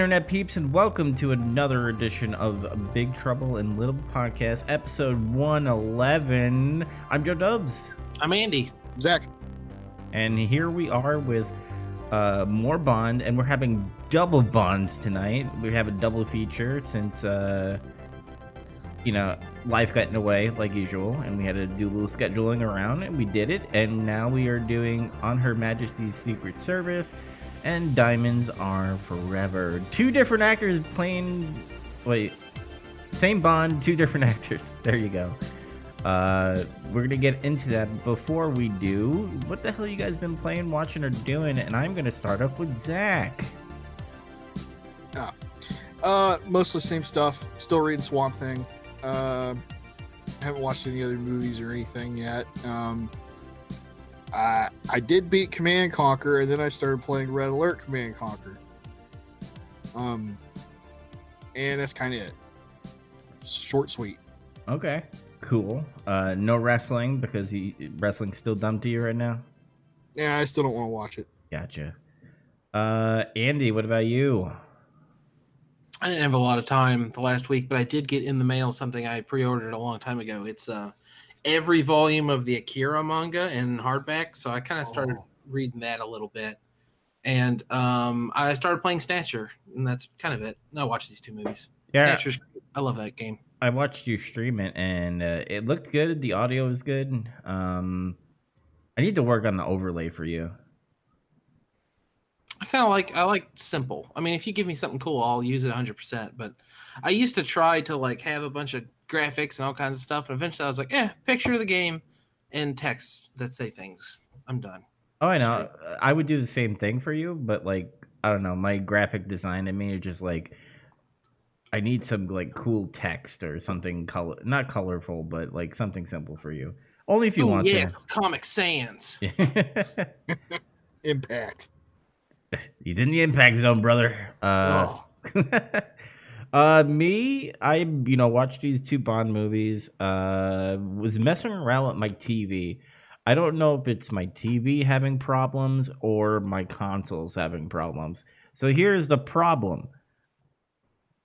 Internet peeps, and welcome to another edition of Big Trouble in Little Podcast, episode 111. I'm Joe Dubs. I'm Andy. Zach. And here we are with more Bond, and we're having double Bonds tonight. We have a double feature since, life got in the way like usual, and we had to do a little scheduling around, and we did it. And now we are doing On Her Majesty's Secret Service and Diamonds Are Forever. Two different actors playing... Wait. Same Bond, two different actors. There you go. We're going to get into that. Before we do, what the hell you guys been playing, watching, or doing? And I'm going to start off with Zach. Mostly same stuff. Still reading Swamp Thing. Haven't watched any other movies or anything yet. I did beat Command & Conquer, and then I started playing Red Alert Command & Conquer. And that's kind of it. Short, sweet. Okay, cool. No wrestling, because wrestling's still dumb to you right now? Yeah, I still don't want to watch it. Gotcha. Andy, what about you? I didn't have a lot of time the last week, but I did get in the mail something I pre-ordered a long time ago. It's every volume of the Akira manga in hardback, so I kind of started reading that a little bit. And I started playing Snatcher, and that's kind of it. And I watched these two movies. Yeah. Snatcher's great. I love that game. I watched you stream it, and it looked good. The audio was good. I need to work on the overlay for you. I like simple. I mean, if you give me something cool, I'll use it 100%. But I used to try to have a bunch of graphics and all kinds of stuff, and eventually I was like, picture of the game and text that say things. I'm done. Oh, I know. I would do the same thing for you, but I don't know. My graphic design in me are just I need some cool text or something not colorful, but something simple for you. Only if you want to. Comic Sans. Impact. He's in the impact zone, brother. Me, I watched these two Bond movies. Was messing around with my TV. I don't know if it's my TV having problems or my consoles having problems. So here's the problem.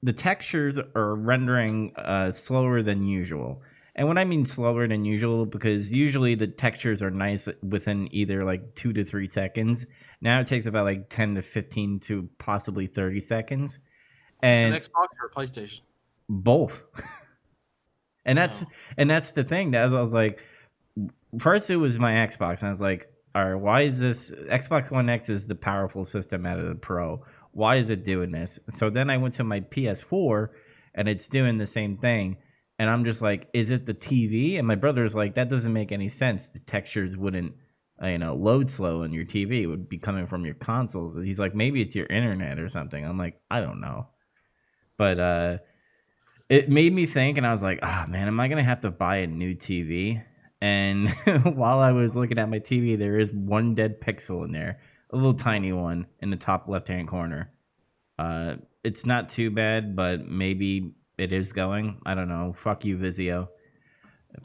The textures are rendering slower than usual. And when I mean slower than usual, because usually the textures are nice within either 2 to 3 seconds. Now it takes about 10 to 15 to possibly 30 seconds. And is it Xbox or PlayStation? Both. And that's the thing. That I was like, first it was my Xbox, and I was like, all right, why is this Xbox One X is the powerful system out of the Pro? Why is it doing this? So then I went to my PS4, and it's doing the same thing. And I'm just like, is it the TV? And my brother's like, that doesn't make any sense. The textures wouldn't, load slow on your TV. It would be coming from your consoles. He's like, maybe it's your internet or something. I'm like, I don't know. But it made me think, and I was like, man, am I going to have to buy a new TV? And while I was looking at my TV, there is one dead pixel in there, a little tiny one in the top left-hand corner. It's not too bad, but maybe it is going. I don't know. Fuck you, Vizio.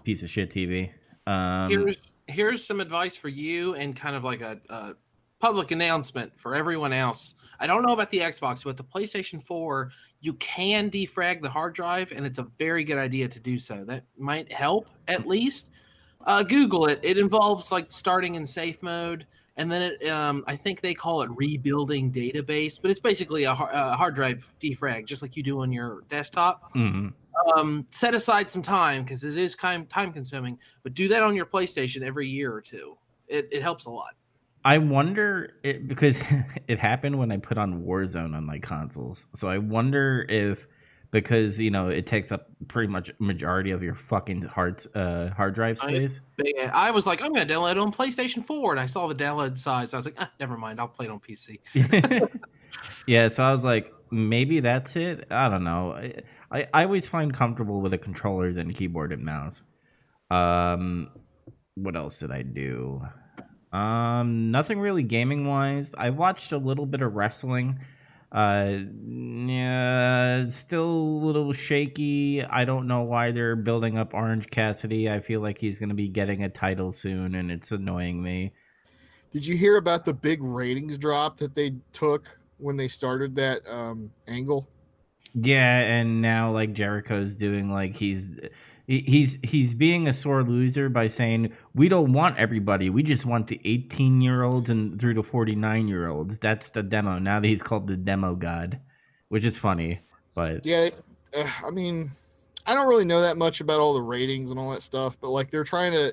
Piece of shit TV. Here's some advice for you, and kind of a public announcement for everyone else. I don't know about the Xbox, but the PlayStation 4, you can defrag the hard drive, and it's a very good idea to do so. That might help, at least. Google it. It involves starting in safe mode, and then I think they call it rebuilding database, but it's basically a hard drive defrag, just like you do on your desktop. Mm-hmm. Set aside some time, because it is time consuming, but do that on your PlayStation every year or two. It helps a lot. I wonder, because it happened when I put on Warzone on my consoles. So I wonder if, because, it takes up pretty much majority of your fucking hard drive space. I was like, I'm going to download it on PlayStation 4, and I saw the download size. I was like, never mind, I'll play it on PC. Yeah, so I was like, maybe that's it. I don't know. I always find comfortable with a controller than keyboard and mouse. What else did I do? Nothing really gaming wise. I watched a little bit of wrestling. Yeah, it's still a little shaky. I don't know why they're building up Orange Cassidy. I feel like he's going to be getting a title soon, and it's annoying me. Did you hear about the big ratings drop that they took when they started that angle. Yeah, and now like Jericho's doing like he's being a sore loser by saying we don't want everybody, we just want the 18-year-olds and through to 49-year-olds. That's the demo. Now that he's called the demo god, which is funny, but yeah, I mean, I don't really know that much about all the ratings and all that stuff, but like they're trying to,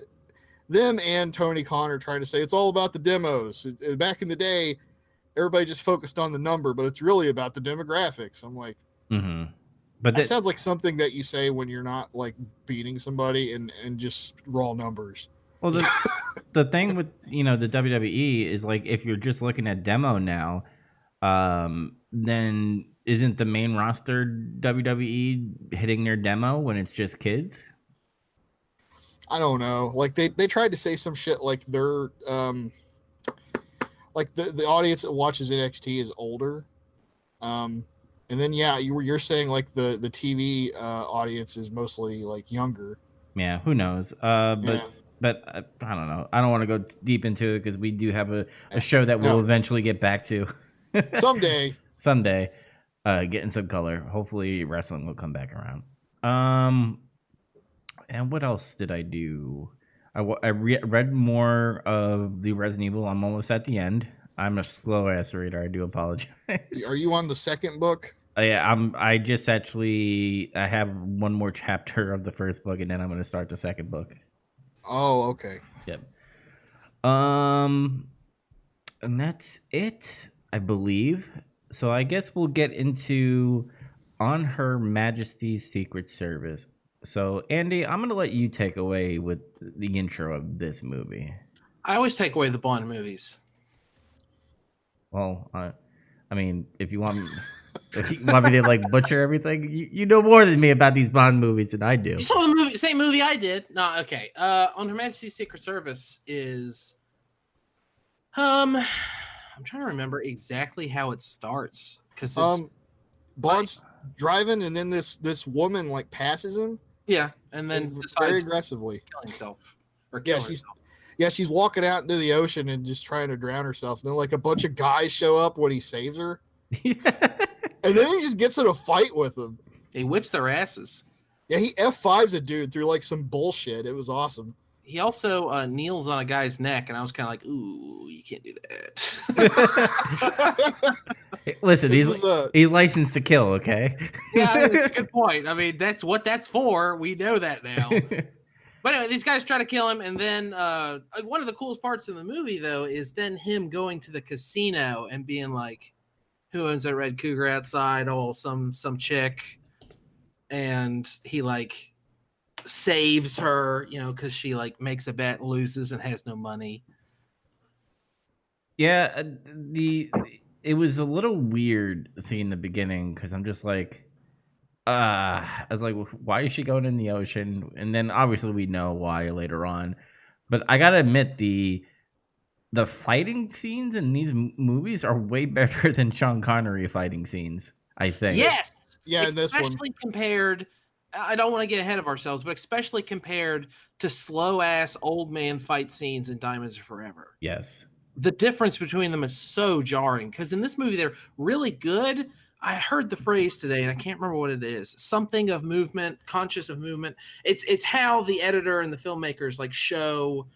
them and Tony Khan are trying to say it's all about the demos. Back in the day, everybody just focused on the number, but it's really about the demographics. I'm like, but that sounds like something that you say when you're not like beating somebody and just raw numbers. Well, the thing with the WWE is like if you're just looking at demo now, then isn't the main roster WWE hitting their demo when it's just kids? I don't know. Like they tried to say some shit like they're like the audience that watches NXT is older. And then yeah, you're saying like the TV audience is mostly like younger. Yeah, who knows? But I don't know. I don't want to go deep into it because we do have a show that we'll eventually get back to. Someday. Getting some color. Hopefully wrestling will come back around. And what else did I do? I read more of the Resident Evil. I'm almost at the end. I'm a slow ass reader. I do apologize. Are you on the second book? Yeah, I just actually I have one more chapter of the first book, and then I'm going to start the second book. Oh, okay. Yep. And that's it, I believe. So I guess we'll get into On Her Majesty's Secret Service. So Andy, I'm going to let you take away with the intro of this movie. I always take away the Bond movies. Well, I mean, if you want me to like butcher everything, you know more than me about these Bond movies than I do. You saw the movie, same movie I did. No, okay. On Her Majesty's Secret Service is, I'm trying to remember exactly how it starts because Bond's driving and then this woman like passes him. Yeah, and then very aggressively kill himself or kill herself. Yeah, she's walking out into the ocean and just trying to drown herself. And then like a bunch of guys show up when he saves her. And then he just gets in a fight with them. He whips their asses. Yeah, he F5s a dude through like some bullshit. It was awesome. He also kneels on a guy's neck, and I was kind of like, ooh, you can't do that. Listen, he's licensed to kill, okay? Yeah, I mean, that's a good point. I mean, that's what that's for. We know that now. But anyway, these guys try to kill him, and then one of the coolest parts of the movie, though, is then him going to the casino and being like, who owns that red cougar outside? Oh, some chick. And he, like, saves her, because she, like, makes a bet, loses, and has no money. Yeah, it was a little weird seeing the beginning, because I'm just like, I was like, why is she going in the ocean? And then obviously we know why later on. But I gotta admit, the fighting scenes in these movies are way better than Sean Connery fighting scenes, I think. Yes. Yeah, in this one. Especially compared, I don't want to get ahead of ourselves, but especially compared to slow-ass old man fight scenes in Diamonds Are Forever. Yes. The difference between them is so jarring, because in this movie they're really good. I heard the phrase today, and I can't remember what it is. Something of movement, conscious of movement. It's how the editor and the filmmakers like show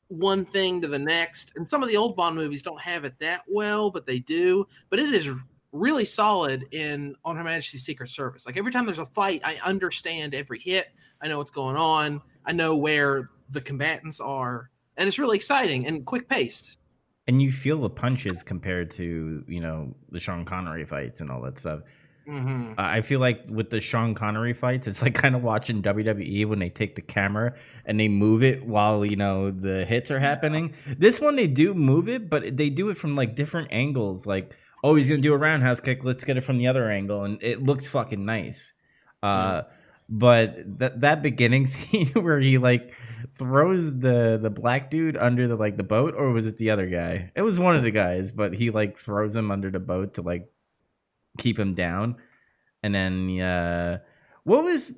one thing to the next. And some of the old Bond movies don't have it that well, but they do. But it is really solid On Her Majesty's Secret Service. Like every time there's a fight, I understand every hit. I know what's going on. I know where the combatants are. And it's really exciting and quick-paced. And you feel the punches compared to, the Sean Connery fights and all that stuff. Mm-hmm. I feel like with the Sean Connery fights, it's like kind of watching WWE when they take the camera and they move it while, the hits are happening. This one, they do move it, but they do it from like different angles. Like, oh, he's going to do a roundhouse kick. Let's get it from the other angle. And it looks fucking nice. But that beginning scene where he like throws the black dude under the boat, or was it the other guy? It was one of the guys, but he like throws him under the boat to like keep him down. And then what was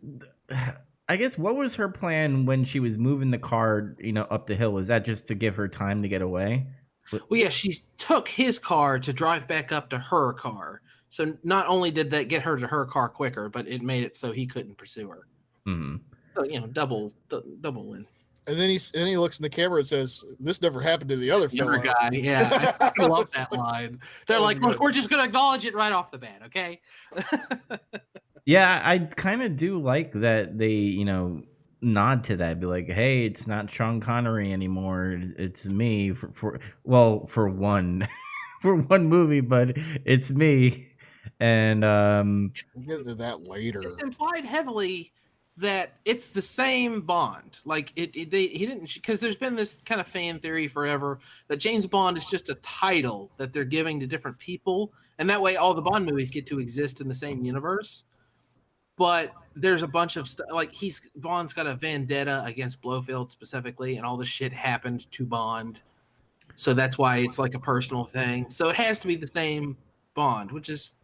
her plan when she was moving the car, up the hill? Was that just to give her time to get away? Well, yeah, she took his car to drive back up to her car. So not only did that get her to her car quicker, but it made it so he couldn't pursue her. Mm-hmm. So double win. And then he looks in the camera and says, "This never happened to the other The other fellow." guy, yeah, I fucking love that line. They're like, "Look, we're just gonna acknowledge it right off the bat, okay?" Yeah, I kind of do like that they, nod to that. Be like, hey, it's not Sean Connery anymore. It's me for one for one movie, but it's me. And We'll get into that later. It's implied heavily that it's the same Bond. Like he didn't, because there's been this kind of fan theory forever that James Bond is just a title that they're giving to different people, and that way all the Bond movies get to exist in the same universe. But there's a bunch of stuff, like Bond's got a vendetta against Blofeld specifically, and all this shit happened to Bond, so that's why it's like a personal thing. So it has to be the same Bond, which is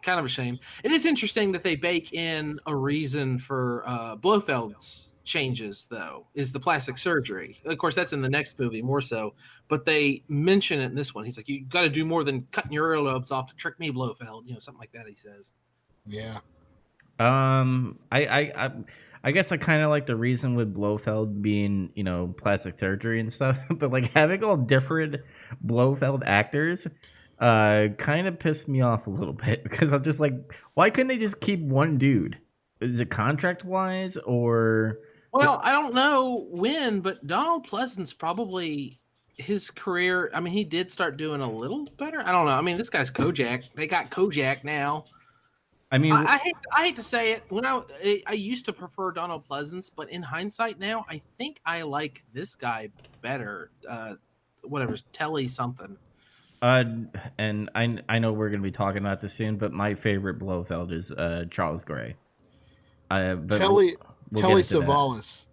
kind of a shame. It is interesting that they bake in a reason for Blofeld's changes, though, is the plastic surgery. Of course, that's in the next movie more so, but they mention it in this one. He's like, "You got to do more than cutting your earlobes off to trick me, Blofeld." Something like that. He says. Yeah. I guess I kind of like the reason with Blofeld being, plastic surgery and stuff, but like having all different Blofeld actors kind of pissed me off a little bit, because I'm just like, why couldn't they just keep one dude? Is it contract wise or? Well, I don't know when, but Donald Pleasance probably his career. I mean, he did start doing a little better. I don't know. I mean, this guy's Kojak. They got Kojak now. I mean, I hate to say it. When I used to prefer Donald Pleasance, but in hindsight now, I think I like this guy better. Whatever's Telly something. And I know we're gonna be talking about this soon, but my favorite Blofeld is Charles Gray. Telly Savalas.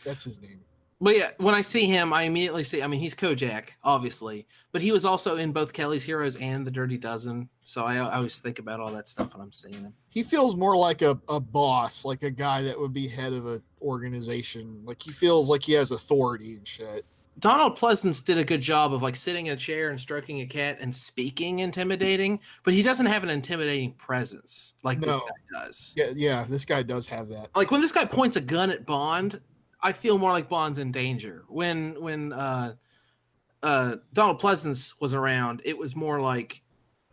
That's his name. But yeah, when I see him, I immediately see. I mean, he's Kojak, obviously, but he was also in both Kelly's Heroes and The Dirty Dozen. So I always think about all that stuff when I'm seeing him. He feels more like a boss, like a guy that would be head of an organization. Like he feels like he has authority and shit. Donald Pleasance did a good job of like sitting in a chair and stroking a cat and speaking intimidating, but he doesn't have an intimidating presence like this guy does. Yeah, this guy does have that. Like when this guy points a gun at Bond, I feel more like Bond's in danger. When Donald Pleasance was around, it was more like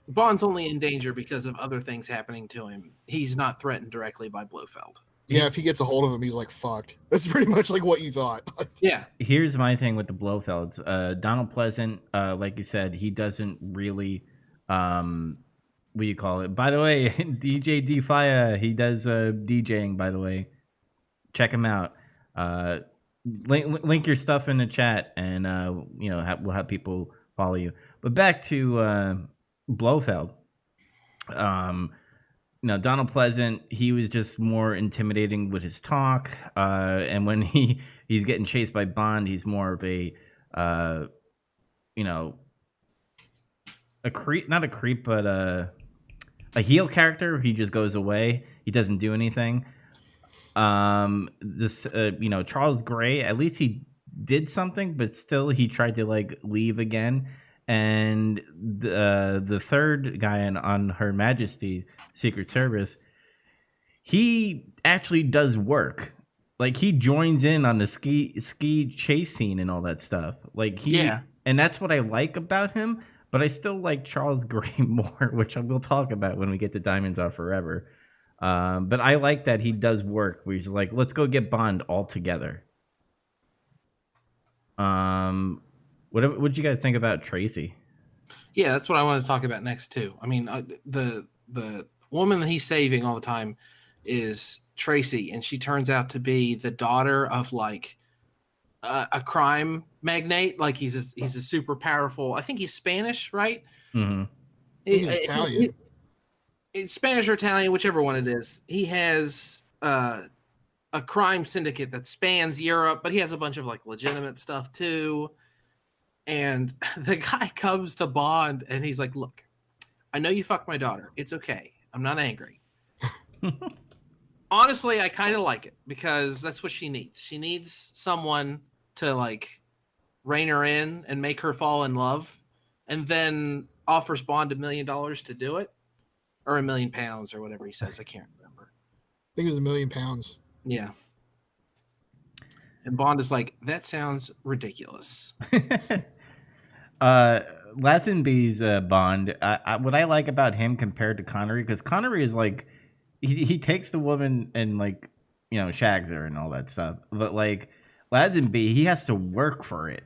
Bond's only in danger because of other things happening to him. He's not threatened directly by Blofeld. Yeah, if he gets a hold of him, he's like, fucked. That's pretty much like what you thought. Yeah. Here's my thing with the Blofelds. Donald Pleasant, like you said, he doesn't really, what do you call it? By the way, DJ D-Fire, he does DJing, by the way. Check him out. Link your stuff in the chat, and we'll have people follow you. But back to Blofeld. Donald Pleasant, he was just more intimidating with his talk, and when he's getting chased by Bond, he's more of a creep, not a creep, but a heel character. He just goes away. He doesn't do anything. Charles Gray, at least he did something, but still he tried to like leave again. And the third guy on Her Majesty Secret Service, he actually does work. Like he joins in on the ski chase scene and all that stuff. Like and that's what I like about him. But I still like Charles Gray more, which I will talk about when we get to Diamonds Are Forever. But I like that he does work where he's like, let's go get Bond all together. What did you guys think about Tracy? Yeah, that's what I want to talk about next too. I mean, the woman that he's saving all the time is Tracy, and she turns out to be the daughter of like a crime magnate. Like he's a super powerful. I think he's Spanish, right? Mm-hmm. He's Italian. It's Spanish or Italian, whichever one it is. He has a crime syndicate that spans Europe, but he has a bunch of like legitimate stuff too. And the guy comes to Bond and he's like, look, I know you fucked my daughter. It's okay. I'm not angry. Honestly, I kind of like it because that's what she needs. She needs someone to like rein her in and make her fall in love, and then offers Bond $1 million to do it, or £1 million or whatever he says. I can't remember. I think it was £1 million. Yeah. And Bond is like, that sounds ridiculous. Lazenby's Bond. What I like about him compared to Connery, because Connery is like, he takes the woman and like, shags her and all that stuff. But like Lazenby, he has to work for it.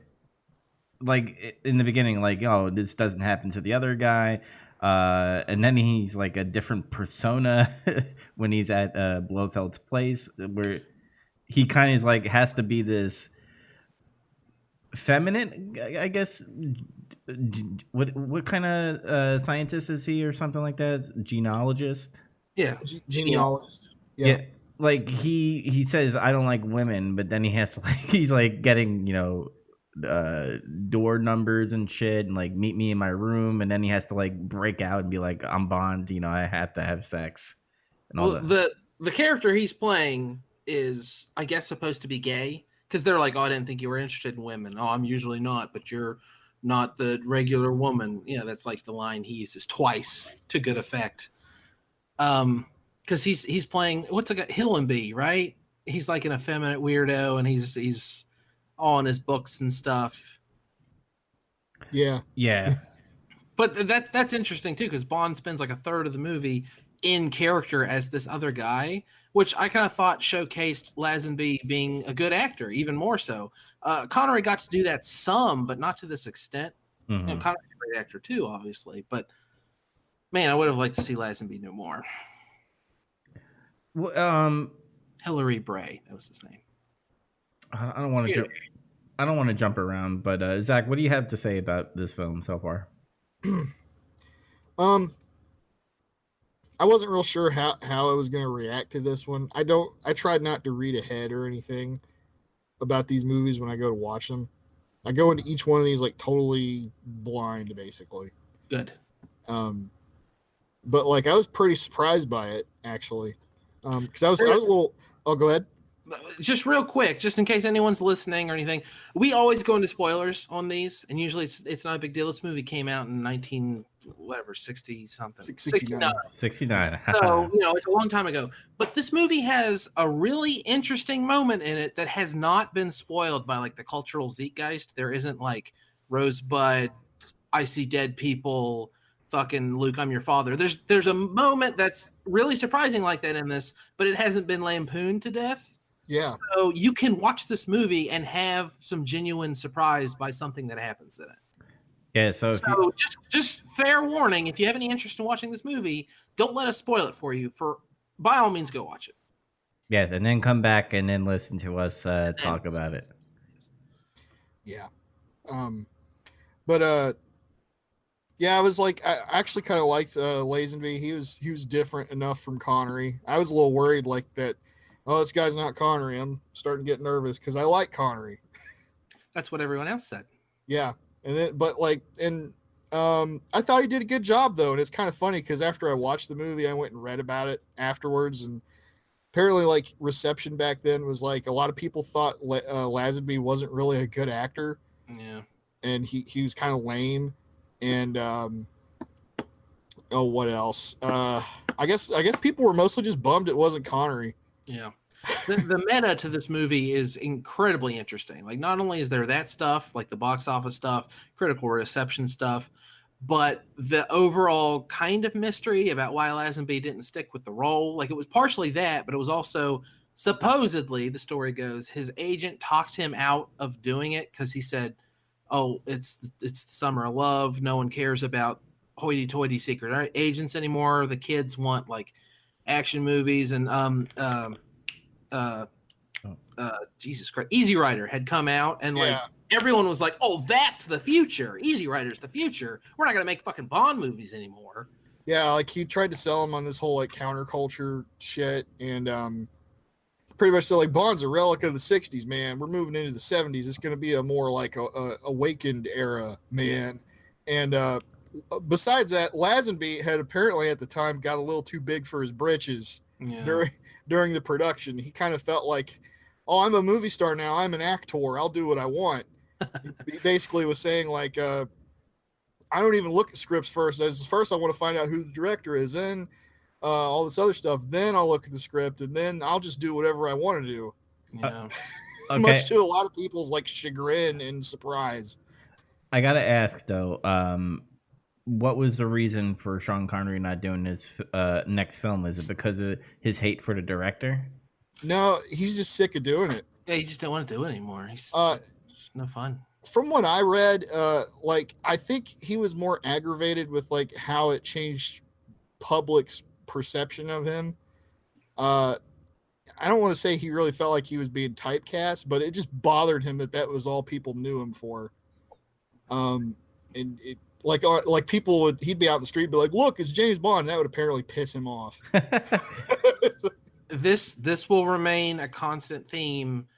Like in the beginning, like, oh, this doesn't happen to the other guy. And then he's like a different persona when he's at Blofeld's place, where he kind of is like, has to be this feminine, I guess. What kind of scientist is he or something like that? Genealogist? Yeah. Genealogist. Yeah. Like he says, I don't like women, but then he has to like, he's like getting, door numbers and shit, and like meet me in my room, and then he has to like break out and be like, I'm Bond, I have to have sex and all that. The character he's playing is, I guess, supposed to be gay, because they're like, oh, I didn't think you were interested in women. Oh, I'm usually not, but you're not the regular woman. That's like the line he uses twice to good effect. Because he's playing, what's a guy, Hillenby, right? He's like an effeminate weirdo, and he's all in his books and stuff. Yeah. But that's interesting too, because Bond spends like a third of the movie in character as this other guy, which I kind of thought showcased Lazenby being a good actor, even more so. Connery got to do that some, but not to this extent. Mm-hmm. Connery's a great actor too, obviously. But man, I would have liked to see Lazenby do more. Hilary Bray, that was his name. I don't want to jump around, but Zach, what do you have to say about this film so far? I wasn't real sure how I was going to react to this one. I tried not to read ahead or anything about these movies when I go to watch them. I go into each one of these like totally blind, basically. Good. But like I was pretty surprised by it, actually, because I was a little. Oh, go ahead. Just real quick, just in case anyone's listening or anything, we always go into spoilers on these, and usually it's not a big deal. This movie came out in 60 something, 69. 69. So it's a long time ago. But this movie has a really interesting moment in it that has not been spoiled by like the cultural zeitgeist. There isn't like Rosebud, I see dead people, fucking Luke, I'm your father. There's a moment that's really surprising like that in this, but it hasn't been lampooned to death. Yeah. So you can watch this movie and have some genuine surprise by something that happens in it. Yeah. So just fair warning: if you have any interest in watching this movie, don't let us spoil it for you. By all means, go watch it. Yeah, and then come back and then listen to us talk about it. Yeah. Yeah, I was like, I actually kind of liked Lazenby. He was different enough from Connery. I was a little worried like that. Oh, this guy's not Connery. I'm starting to get nervous because I like Connery. That's what everyone else said. Yeah, I thought he did a good job though, and it's kind of funny because after I watched the movie, I went and read about it afterwards, and apparently, like reception back then was like a lot of people thought Lazenby wasn't really a good actor. Yeah, and he was kind of lame, and what else? I guess people were mostly just bummed it wasn't Connery. Yeah. The meta to this movie is incredibly interesting. Like, not only is there that stuff, like the box office stuff, critical reception stuff, but the overall kind of mystery about why Lazenby didn't stick with the role. Like, it was partially that, but it was also supposedly, the story goes, his agent talked him out of doing it because he said, oh, it's the summer of love. No one cares about hoity-toity secret agents anymore. The kids want like action movies, and Jesus Christ, Easy Rider had come out, and like everyone was like, oh, that's the future. Easy Rider's the future. We're not gonna make fucking Bond movies anymore. Yeah, like he tried to sell him on this whole like counterculture shit, and pretty much said like Bond's a relic of the 60s, man. We're moving into the 70s. It's gonna be a more like a awakened era, man. And besides that, Lazenby had apparently at the time got a little too big for his britches during the production. He kind of felt like, oh, I'm a movie star now. I'm an actor. I'll do what I want. He basically was saying like, I don't even look at scripts first. First, I want to find out who the director is, then all this other stuff. Then I'll look at the script, and then I'll just do whatever I want to do. Yeah. Okay. Much to a lot of people's like chagrin and surprise. I gotta ask though, what was the reason for Sean Connery not doing his next film? Is it because of his hate for the director? No, he's just sick of doing it. Yeah, he just don't want to do it anymore. He's no fun. From what I read, like I think he was more aggravated with like how it changed public's perception of him. I don't want to say he really felt like he was being typecast, but it just bothered him that was all people knew him for. And it like people he'd be out in the street and be like, look, it's James Bond. That would apparently piss him off. This will remain a constant theme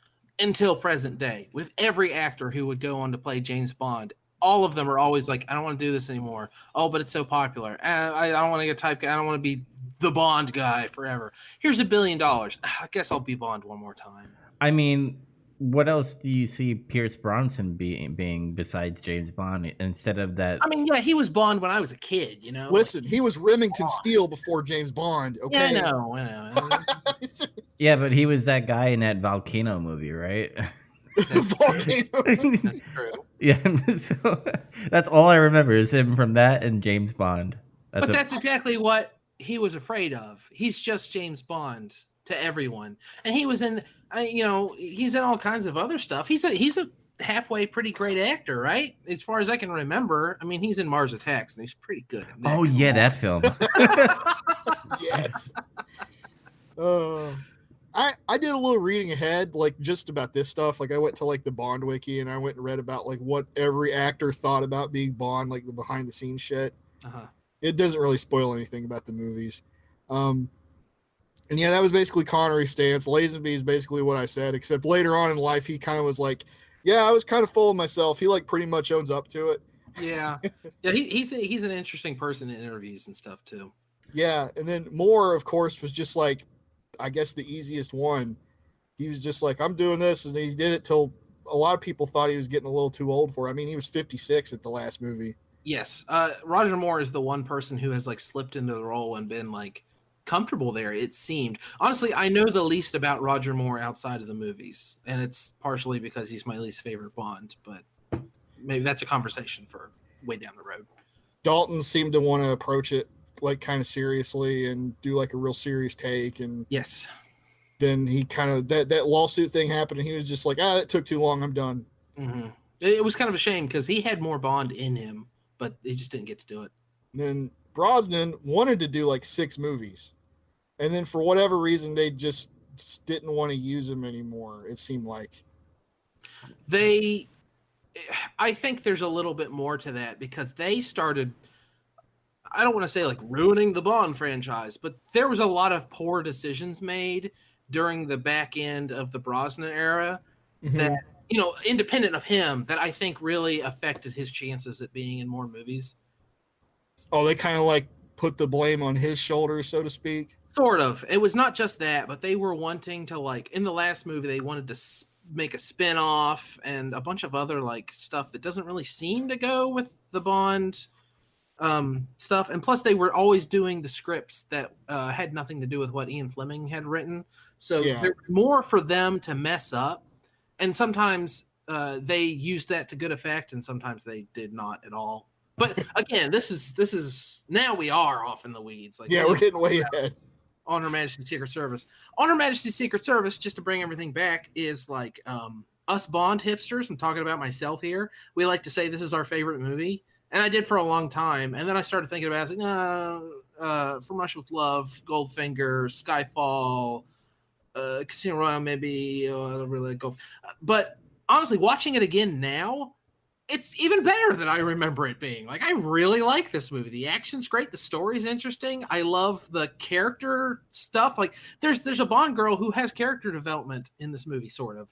until present day with every actor who would go on to play James Bond. All of them are always like, I don't want to do this anymore. Oh, but it's so popular. I don't want to get typecast. I don't want to be the Bond guy forever. Here's $1 billion. I guess I'll be Bond one more time. I mean, what else do you see Pierce Brosnan being besides James Bond instead of that? I mean, yeah, he was Bond when I was a kid, you know? Listen, he was Remington Steele before James Bond, okay? Yeah, I know. Yeah, but he was that guy in that Volcano movie, right? Volcano. That's true. Yeah, so that's all I remember is him from that and James Bond. That's exactly what he was afraid of. He's just James Bond to everyone, and he was in, he's in all kinds of other stuff. He's a halfway pretty great actor, right? As far as I can remember. I mean, he's in Mars Attacks, and he's pretty good. Oh yeah, that film. Yes. I did a little reading ahead, like just about this stuff. Like I went to like the Bond wiki and I went and read about like what every actor thought about being Bond, like the behind the scenes shit. Uh-huh. It doesn't really spoil anything about the movies. And yeah, that was basically Connery's stance. Lazenby is basically what I said, except later on in life, he kind of was like, yeah, I was kind of full of myself. He like pretty much owns up to it. Yeah. Yeah. He's an interesting person in interviews and stuff too. Yeah. And then Moore, of course, was just like, I guess the easiest one. He was just like, I'm doing this. And he did it till a lot of people thought he was getting a little too old for it. I mean, he was 56 at the last movie. Yes. Roger Moore is the one person who has like slipped into the role and been like comfortable there, it seemed. Honestly, I know the least about Roger Moore outside of the movies. And it's partially because he's my least favorite Bond, but maybe that's a conversation for way down the road. Dalton seemed to want to approach it like kind of seriously and do like a real serious take. And yes, then he kind of that lawsuit thing happened and he was just like, that took too long. I'm done. Mm-hmm. It was kind of a shame because he had more Bond in him, but he just didn't get to do it. And then Brosnan wanted to do like 6 movies. And then for whatever reason, they just didn't want to use him anymore. It seemed like I think there's a little bit more to that because they started, I don't want to say like ruining the Bond franchise, but there was a lot of poor decisions made during the back end of the Brosnan era that, independent of him, that I think really affected his chances at being in more movies. Oh, they kind of like put the blame on his shoulders, so to speak. Sort of. It was not just that, but they were wanting to like, in the last movie, they wanted to make a spin-off and a bunch of other like stuff that doesn't really seem to go with the Bond stuff. And plus they were always doing the scripts that had nothing to do with what Ian Fleming had written. So there was more for them to mess up. And sometimes they used that to good effect and sometimes they did not at all. But again, this is now we are off in the weeds. Like, yeah, we're getting way ahead. On Her Majesty's Secret Service. On Her Majesty's Secret Service, just to bring everything back, is like us Bond hipsters. I'm talking about myself here. We like to say this is our favorite movie, and I did for a long time. And then I started thinking about it. I was like, From Russia with Love, Goldfinger, Skyfall, Casino Royale, maybe. I don't really go. But honestly, watching it again now, it's even better than I remember it being. Like, I really like this movie. The action's great. The story's interesting. I love the character stuff. Like, there's a Bond girl who has character development in this movie, sort of.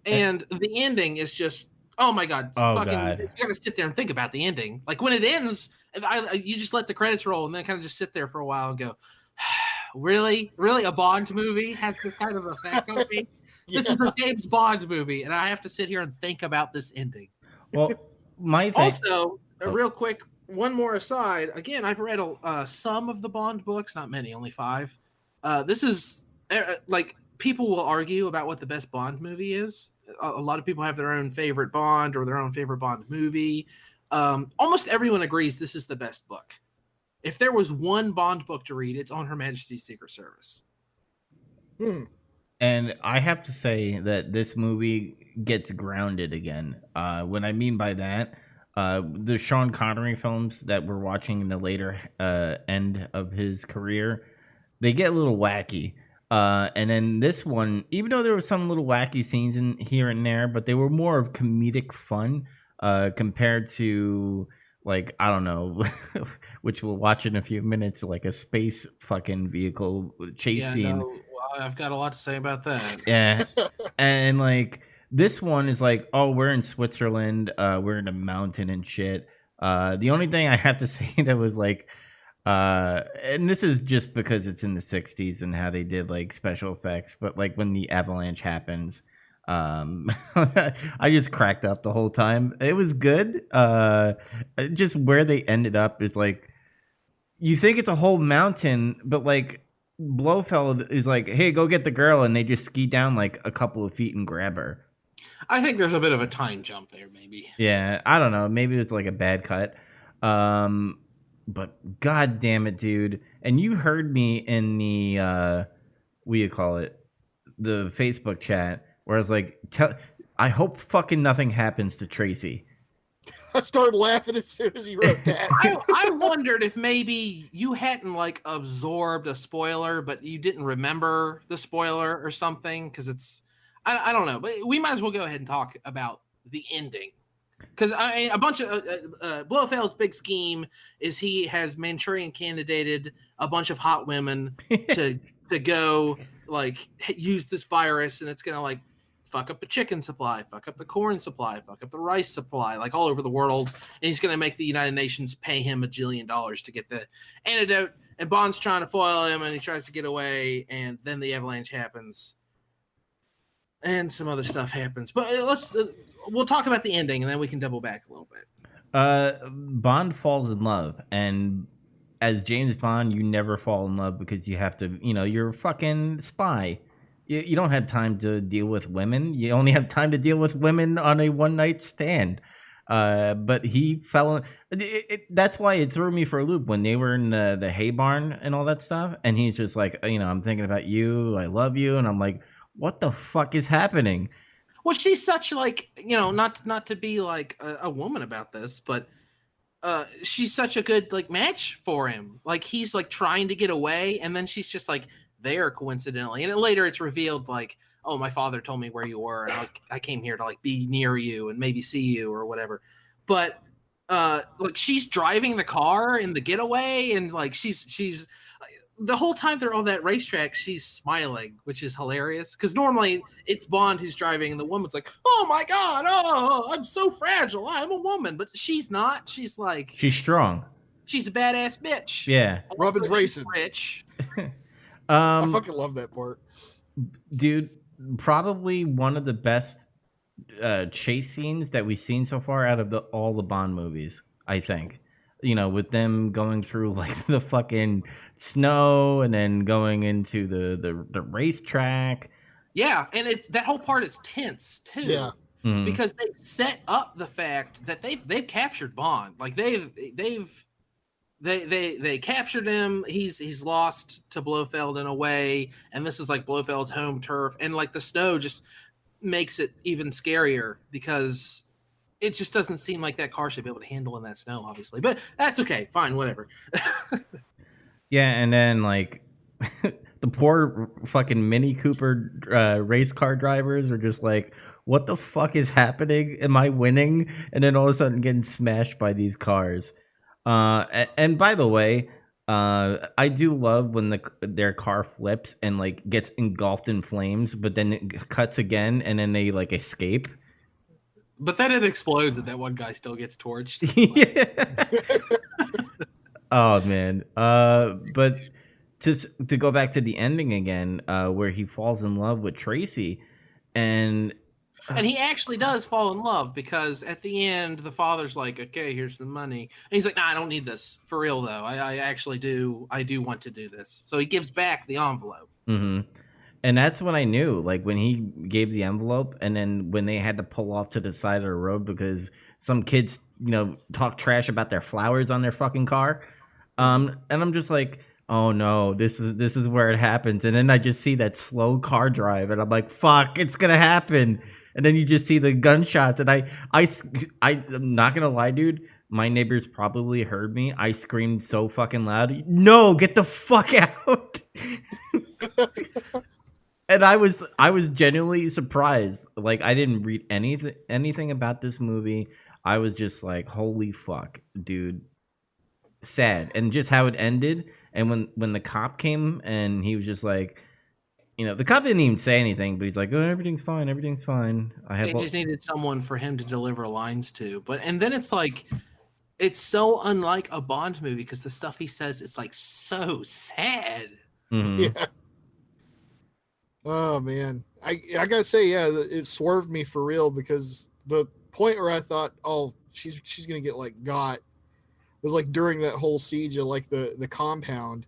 And the ending is just, oh my God. God. You gotta sit there and think about the ending. Like, when it ends, you just let the credits roll and then kind of just sit there for a while and go, really? Really? A Bond movie has this kind of effect on me? This is a James Bond movie, and I have to sit here and think about this ending. Well, my thing. Also, real quick, one more aside. Again, I've read some of the Bond books, not many, only 5. This is like people will argue about what the best Bond movie is. A lot of people have their own favorite Bond or their own favorite Bond movie. Almost everyone agrees this is the best book. If there was one Bond book to read, it's on Her Majesty's Secret Service. And I have to say that this movie gets grounded again. What I mean by that, the Sean Connery films that we're watching in the later end of his career, they get a little wacky. And then this one, even though there were some little wacky scenes in here and there, but they were more of comedic fun compared to, like, I don't know, which we'll watch in a few minutes, like a space fucking vehicle chase scene. No, I've got a lot to say about that. Yeah. And like this one is like, oh, we're in Switzerland, we're in a mountain and shit. The only thing I have to say that was like, and this is just because it's in the 60s and how they did like special effects, but like when the avalanche happens, I just cracked up the whole time. It was good. Just where they ended up is like, you think it's a whole mountain, but like Blofeld is like, hey, go get the girl, and they just ski down like a couple of feet and grab her. I think there's a bit of a time jump there, maybe. Yeah, I don't know. Maybe it's like a bad cut. But god damn it, dude. And you heard me in the what do you call it? The Facebook chat where I was like, I hope fucking nothing happens to Tracy. I started laughing as soon as he wrote that. I wondered if maybe you hadn't like absorbed a spoiler, but you didn't remember the spoiler or something, because it's I don't know, but we might as well go ahead and talk about the ending, because a bunch of Blofeld's big scheme is he has Manchurian candidated a bunch of hot women to go like use this virus, and it's gonna like fuck up the chicken supply, fuck up the corn supply, fuck up the rice supply, like all over the world. And he's going to make the United Nations pay him $1 billion to get the antidote. And Bond's trying to foil him, and he tries to get away. And then the avalanche happens. And some other stuff happens. But we'll talk about the ending, and then we can double back a little bit. Bond falls in love. And as James Bond, you never fall in love because you have to, you're a fucking spy. You don't have time to deal with women. You only have time to deal with women on a one-night stand. But he fell in... that's why it threw me for a loop when they were in the hay barn and all that stuff. And he's just like, I'm thinking about you. I love you. And I'm like, what the fuck is happening? Well, she's such like, not to be like a woman about this, but she's such a good like match for him. Like he's like trying to get away, and then she's just like there coincidentally, and then later it's revealed like, oh, my father told me where you were, and I came here to like be near you and maybe see you or whatever. But like she's driving the car in the getaway, and like she's the whole time they're on that racetrack, she's smiling, which is hilarious, because normally it's Bond who's driving and the woman's like, oh my god, oh, I'm so fragile, I'm a woman. But she's not. She's like, she's strong, she's a badass bitch. Yeah, Robin's racing rich. I fucking love that part, dude. Probably one of the best chase scenes that we've seen so far out of all the Bond movies, I think. With them going through like the fucking snow and then going into the racetrack. Yeah, and that whole part is tense too. Yeah, because they set up the fact that they've captured Bond. Like they captured him. He's lost to Blofeld in a way, and this is like Blofeld's home turf, and like the snow just makes it even scarier because it just doesn't seem like that car should be able to handle in that snow, obviously. But that's okay, fine, whatever. Yeah, and then like the poor fucking Mini Cooper race car drivers are just like, what the fuck is happening? Am I winning? And then all of a sudden getting smashed by these cars. And by the way, I do love when their car flips and like gets engulfed in flames, but then it cuts again and then they like escape. But then it explodes and that one guy still gets torched. Oh man. But to go back to the ending again, where he falls in love with Tracy, And he actually does fall in love, because at the end the father's like, okay, here's the money, and he's like, nah, I don't need this for real though. I actually do. I do want to do this. So he gives back the envelope. and that's when I knew, like when he gave the envelope, and then when they had to pull off to the side of the road because some kids, talk trash about their flowers on their fucking car. And I'm just like, oh no, this is where it happens. And then I just see that slow car drive, and I'm like, fuck, it's gonna happen. And then you just see the gunshots, and I'm not gonna lie, dude. My neighbors probably heard me. I screamed so fucking loud. No, get the fuck out. And I was genuinely surprised. Like, I didn't read anything about this movie. I was just like, holy fuck, dude. Sad. And just how it ended. And when the cop came and he was just like, the cop didn't even say anything, but he's like, oh, everything's fine. Everything's fine. They just needed someone for him to deliver lines to. And then it's like, it's so unlike a Bond movie because the stuff he says is like so sad. Mm-hmm. Yeah. Oh man, I gotta say, yeah, it swerved me for real, because the point where I thought, oh, she's gonna get got, was like during that whole siege of like the compound,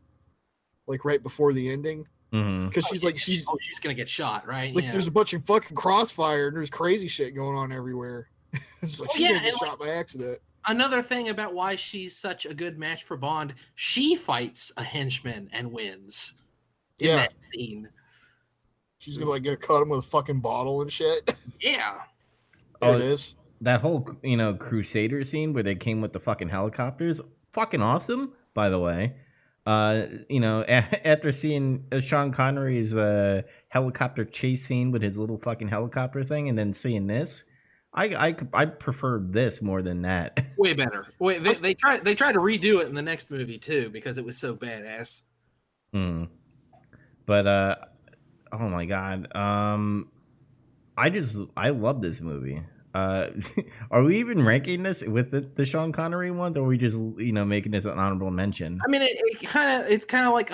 like right before the ending, because she's gonna get shot, right? Like there's a bunch of fucking crossfire and there's crazy shit going on everywhere. It's like she's gonna get shot by accident. Another thing about why she's such a good match for Bond, she fights a henchman and wins. In that scene. She's gonna get cut him with a fucking bottle and shit. Yeah. There it is. That whole Crusader scene where they came with the fucking helicopters, fucking awesome. By the way, after seeing Sean Connery's helicopter chase scene with his little fucking helicopter thing, and then seeing this, I prefer this more than that. Way better. They tried to redo it in the next movie too because it was so badass. But oh my god, I love this movie. Are we even ranking this with the Sean Connery one, or are we just making this an honorable mention? I mean, it's kind of like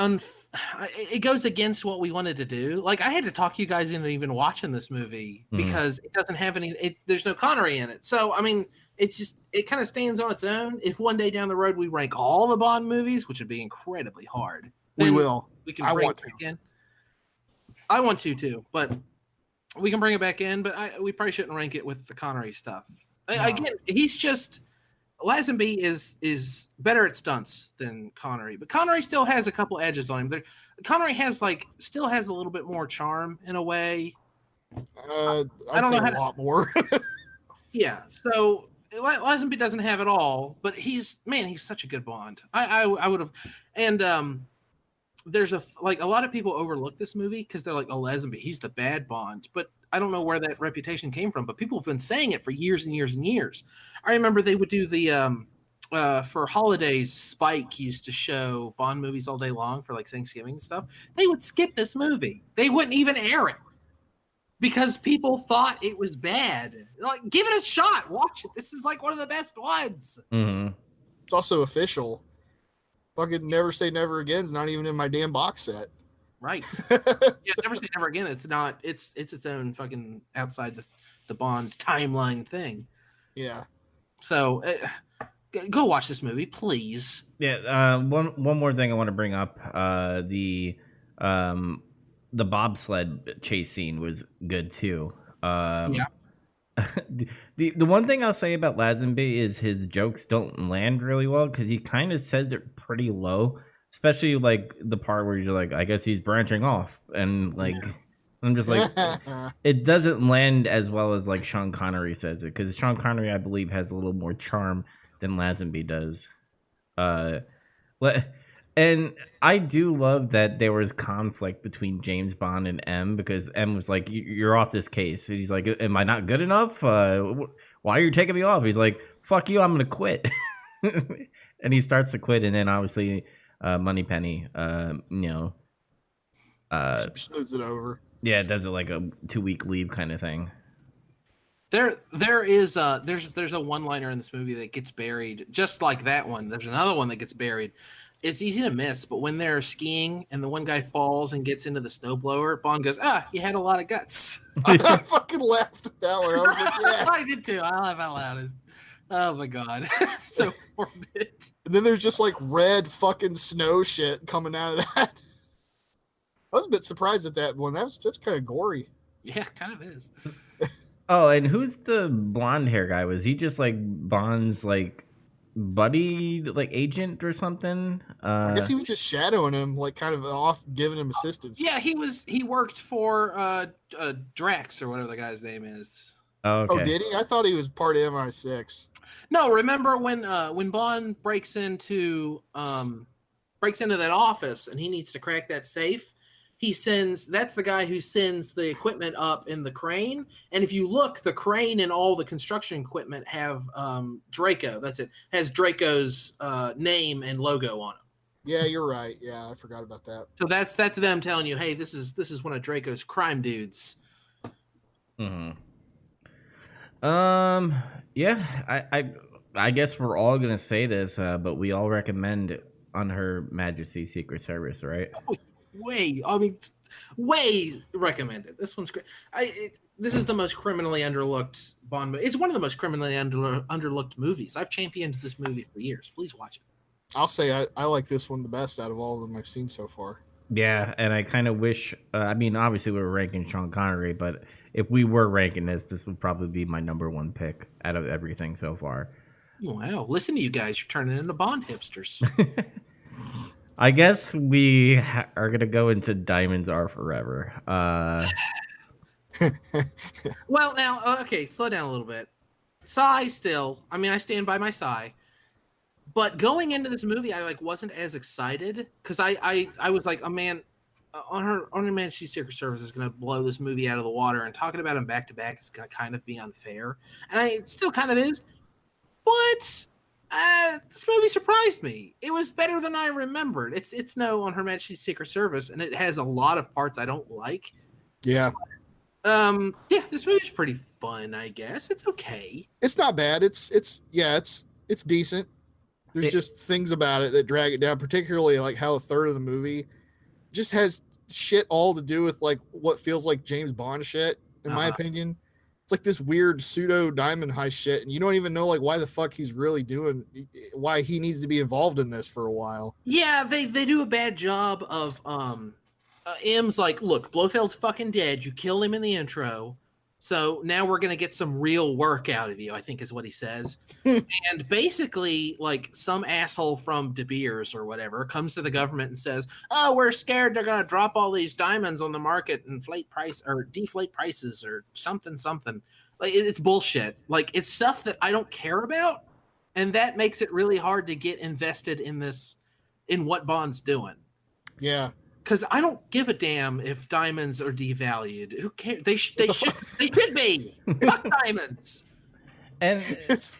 it goes against what we wanted to do. Like, I had to talk you guys into even watching this movie because it doesn't have there's no Connery in it. So I mean, it kind of stands on its own. If one day down the road we rank all the Bond movies, which would be incredibly hard, we will. We can bring it back in. I want to too, but we can bring it back in. But we probably shouldn't rank it with the Connery stuff. No. Again, he's just Lazenby is better at stunts than Connery, but Connery still has a couple edges on him. Connery still has a little bit more charm in a way. I don't know, a lot more. Yeah, so Lazenby doesn't have it all, but he's such a good Bond. I would have, and there's a lot of people overlook this movie because they're like, oh, Lazenby, he's the bad Bond, but I don't know where that reputation came from, but people have been saying it for years and years and years. I remember they would do the for holidays, Spike used to show Bond movies all day long for like Thanksgiving and stuff. They would skip this movie. They wouldn't even air it because people thought it was bad. Like, give it a shot. Watch it. This is like one of the best ones. Mm-hmm. It's also official. Fucking Never Say Never Again is not even in my damn box set. Right. Yeah, Never Say Never Again. It's not. It's its own fucking outside the Bond timeline thing. Yeah. So go watch this movie, please. Yeah. One more thing I want to bring up. The bobsled chase scene was good too. Yeah. The one thing I'll say about Lazenby is his jokes don't land really well because he kind of says it pretty low, especially like the part where you're like, I guess he's branching off, and like I'm just like, it doesn't land as well as like Sean Connery says it, because Sean Connery, I believe, has a little more charm than Lazenby does. And I do love that there was conflict between James Bond and M, because M was like, you're off this case. And he's like, am I not good enough? Why are you taking me off? He's like, fuck you, I'm going to quit. And he starts to quit. And then obviously Moneypenny, smooths it over. Yeah, it does it like a 2-week leave kind of thing. There's a one-liner in this movie that gets buried, just like that one. There's another one that gets buried. it's easy to miss, but when they're skiing and the one guy falls and gets into the snowblower, Bond goes, "You had a lot of guts." I fucking laughed at that one. I was like, yeah. I did too. I laugh out loud. Oh my god, so morbid. And then there's just like red fucking snow shit coming out of that. I was a bit surprised at that one. That's kind of gory. Yeah, kind of is. Oh, and who's the blonde hair guy? Was he just like Bond's like buddy, like agent or something? I guess he was just shadowing him, like kind of off, giving him assistance. Yeah, he worked for Drax or whatever the guy's name is. Oh, okay. Oh, did he? I thought he was part of MI6. No, remember when Bond breaks into that office and he needs to crack that safe? That's the guy who sends the equipment up in the crane. And if you look, the crane and all the construction equipment have Draco. That's it. Has Draco's name and logo on it. Yeah, you're right. Yeah, I forgot about that. So that's them telling you, hey, this is one of Draco's crime dudes. Mm-hmm. Yeah, I guess we're all gonna say this, but we all recommend On Her Majesty's Secret Service, right? Oh, way recommended. This one's great. This is the most criminally underlooked Bond movie. It's one of the most criminally underlooked movies. I've championed this movie for years. Please watch it. I'll say I like this one the best out of all of them I've seen so far. Yeah, and I kind of wish. I mean, obviously we were ranking Sean Connery, but if we were ranking this would probably be my number one pick out of everything so far. Wow, listen to you guys. You're turning into Bond hipsters. I guess we are going to go into Diamonds Are Forever. Well, now, okay, slow down a little bit. Sigh still. I mean, I stand by my sigh. But going into this movie, I wasn't as excited because I was like, oh man, on her Majesty's Secret Service is going to blow this movie out of the water, and talking about them back to back is going to kind of be unfair, and it still kind of is. But this movie surprised me. It was better than I remembered. It's no On Her Majesty's Secret Service, and it has a lot of parts I don't like. Yeah. Yeah, this movie's pretty fun. I guess it's okay. It's not bad. It's decent. There's just things about it that drag it down, particularly like how a third of the movie just has shit all to do with like what feels like James Bond shit, in my opinion. It's like this weird pseudo diamond heist shit, and you don't even know like why the fuck he's really doing, why he needs to be involved in this for a while. Yeah, they do a bad job of M's like, look, Blofeld's fucking dead. You killed him in the intro. So now we're going to get some real work out of you, I think is what he says. And basically, like, some asshole from De Beers or whatever comes to the government and says, oh, we're scared they're going to drop all these diamonds on the market and deflate prices or something. Like, it's bullshit. Like, it's stuff that I don't care about. And that makes it really hard to get invested in what Bond's doing. Yeah. Because I don't give a damn if diamonds are devalued. Who cares? They should be. Fuck diamonds. And it's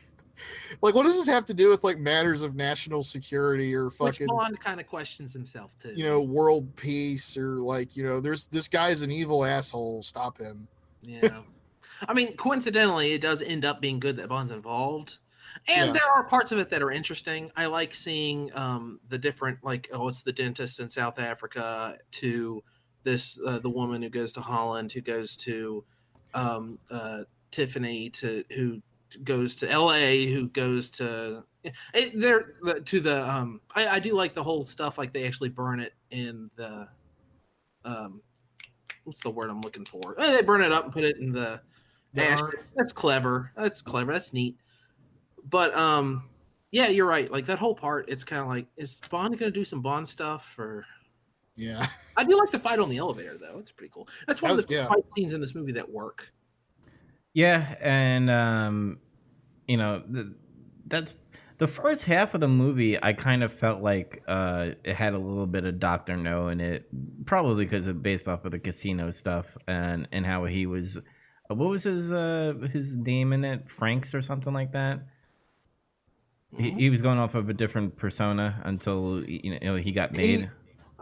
like, what does this have to do with like matters of national security or fucking? Which Bond kind of questions himself too. World peace or like, there's this guy's an evil asshole. Stop him. Yeah. I mean, coincidentally, it does end up being good that Bond's involved. And there are parts of it that are interesting. I like seeing the different, like, it's the dentist in South Africa to this, the woman who goes to Holland, who goes to Tiffany, who goes to LA, who goes to I do like the whole stuff. Like they actually burn it in the what's the word I'm looking for? They burn it up and put it in the ash. That's clever. That's neat. But yeah, you're right. Like that whole part, it's kind of like, is Bond going to do some Bond stuff? Or yeah, I do like the fight on the elevator though. It's pretty cool. That's one of the fight scenes in this movie that work. Yeah, and that's the first half of the movie. I kind of felt like it had a little bit of Dr. No in it, probably because it's based off of the casino stuff and how he was. What was his name in it? Franks or something like that. He was going off of a different persona until he got made.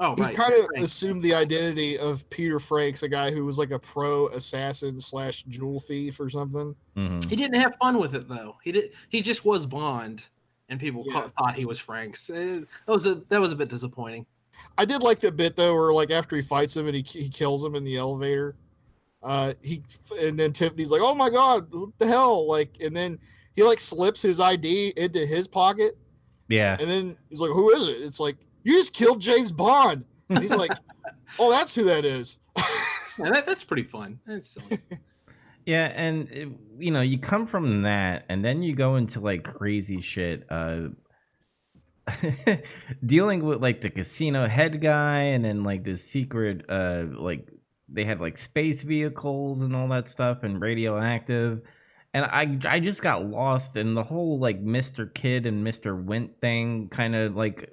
He kind of assumed the identity of Peter Franks, a guy who was like a pro assassin / jewel thief or something. Mm-hmm. He didn't have fun with it though. He just was Bond, and people Yeah. thought he was Frank's. That was a bit disappointing. I did like the bit though, where like after he fights him and he kills him in the elevator, and then Tiffany's like, "Oh my god, what the hell!" Like, and then he like slips his ID into his pocket, Yeah. and then he's like, "Who is it?" It's like, "You just killed James Bond." And he's like, "Oh, that's who that is." Yeah, that's pretty fun. That's silly. Yeah, and you come from that, and then you go into like crazy shit, dealing with like the casino head guy, and then like this secret, like they had like space vehicles and all that stuff, and radioactive, and I just got lost in the whole like Mr. Kid and Mr. Wint thing, kind of like.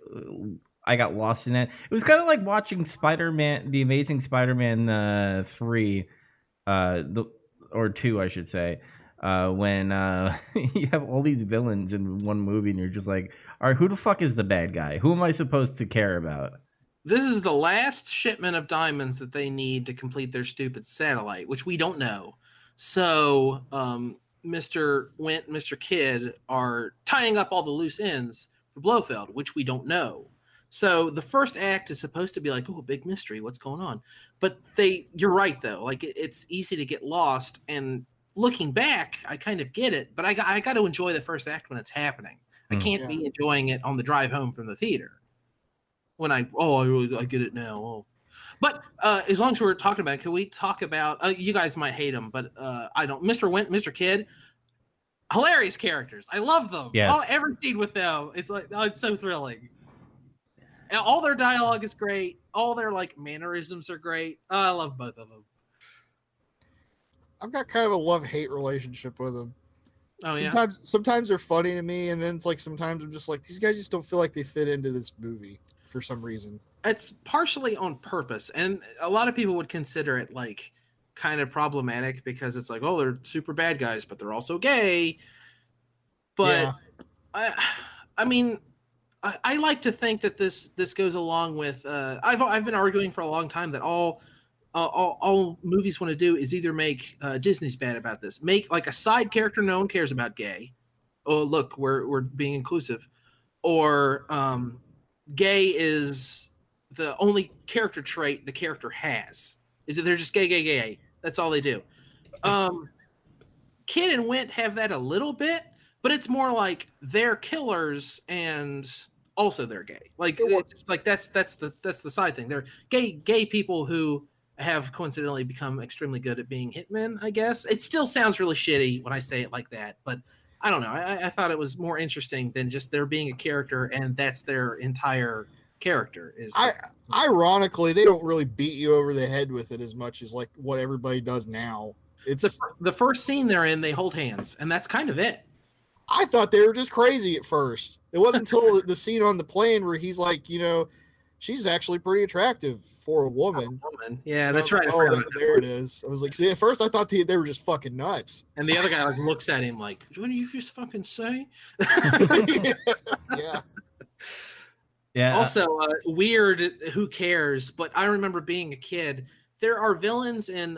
I got lost in it. It was kind of like watching Spider-Man, The Amazing Spider-Man 3, or 2, I should say, when you have all these villains in one movie, and you're just like, all right, who the fuck is the bad guy? Who am I supposed to care about? This is the last shipment of diamonds that they need to complete their stupid satellite, which we don't know. So Mr. Wint and Mr. Kidd are tying up all the loose ends for Blofeld, which we don't know. So the first act is supposed to be like, oh, big mystery, what's going on? But you're right though, like it's easy to get lost. And looking back, I kind of get it, but I got to enjoy the first act when it's happening. I can't be enjoying it on the drive home from the theater. When I get it now. Oh. But as long as we're talking about it, can we talk about? You guys might hate him, but I don't. Mr. Wint, Mr. Kidd, hilarious characters. I love them. Yes. Every scene with them, it's like it's so thrilling. All their dialogue is great. All their like mannerisms are great. I love both of them. I've got kind of a love-hate relationship with them. Oh, Sometimes they're funny to me, and then it's like sometimes I'm just like, these guys just don't feel like they fit into this movie for some reason. It's partially on purpose, and a lot of people would consider it like kind of problematic because it's like, oh, they're super bad guys, but they're also gay. But I mean, I like to think that this goes along with. I've been arguing for a long time that all movies want to do is either make Disney's bad about this, make like a side character no one cares about gay. Oh, look, we're being inclusive, or gay is the only character trait the character has. Is that they're just gay. That's all they do. Kidd and Wint have that a little bit, but it's more like they're killers and also they're gay. Like it's like that's the side thing. They're gay people who have coincidentally become extremely good at being hitmen, I guess. It still sounds really shitty when I say it like that, but I don't know. I thought it was more interesting than just there being a character and that's their entire character. Ironically, they don't really beat you over the head with it as much as like what everybody does now. It's the first scene they're in, they hold hands, and that's kind of it. I thought they were just crazy at first. It wasn't until the scene on the plane where he's like, she's actually pretty attractive for a woman. Yeah, that's right. There it is. I was like, see, at first I thought they were just fucking nuts. And the other guy like looks at him like, what did you just fucking say? Yeah. Yeah. Also, weird. Who cares? But I remember being a kid. There are villains in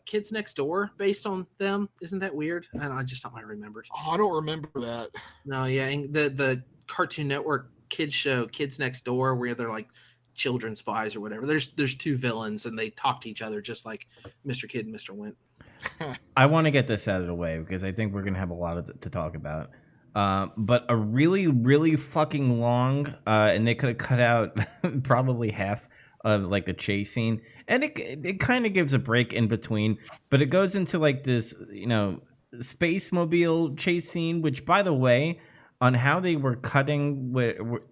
Kids Next Door based on them. Isn't that weird? I just don't remember. Oh, I don't remember that. No, yeah, and the Cartoon Network kids show Kids Next Door, where they're like children spies or whatever. There's two villains, and they talk to each other just like Mr. Kidd and Mr. Wint. I want to get this out of the way because I think we're gonna have a lot to talk about. But a really, really fucking long, and they could have cut out probably half of like the chase scene, and it kind of gives a break in between, but it goes into like this, space mobile chase scene, which by the way, on how they were cutting,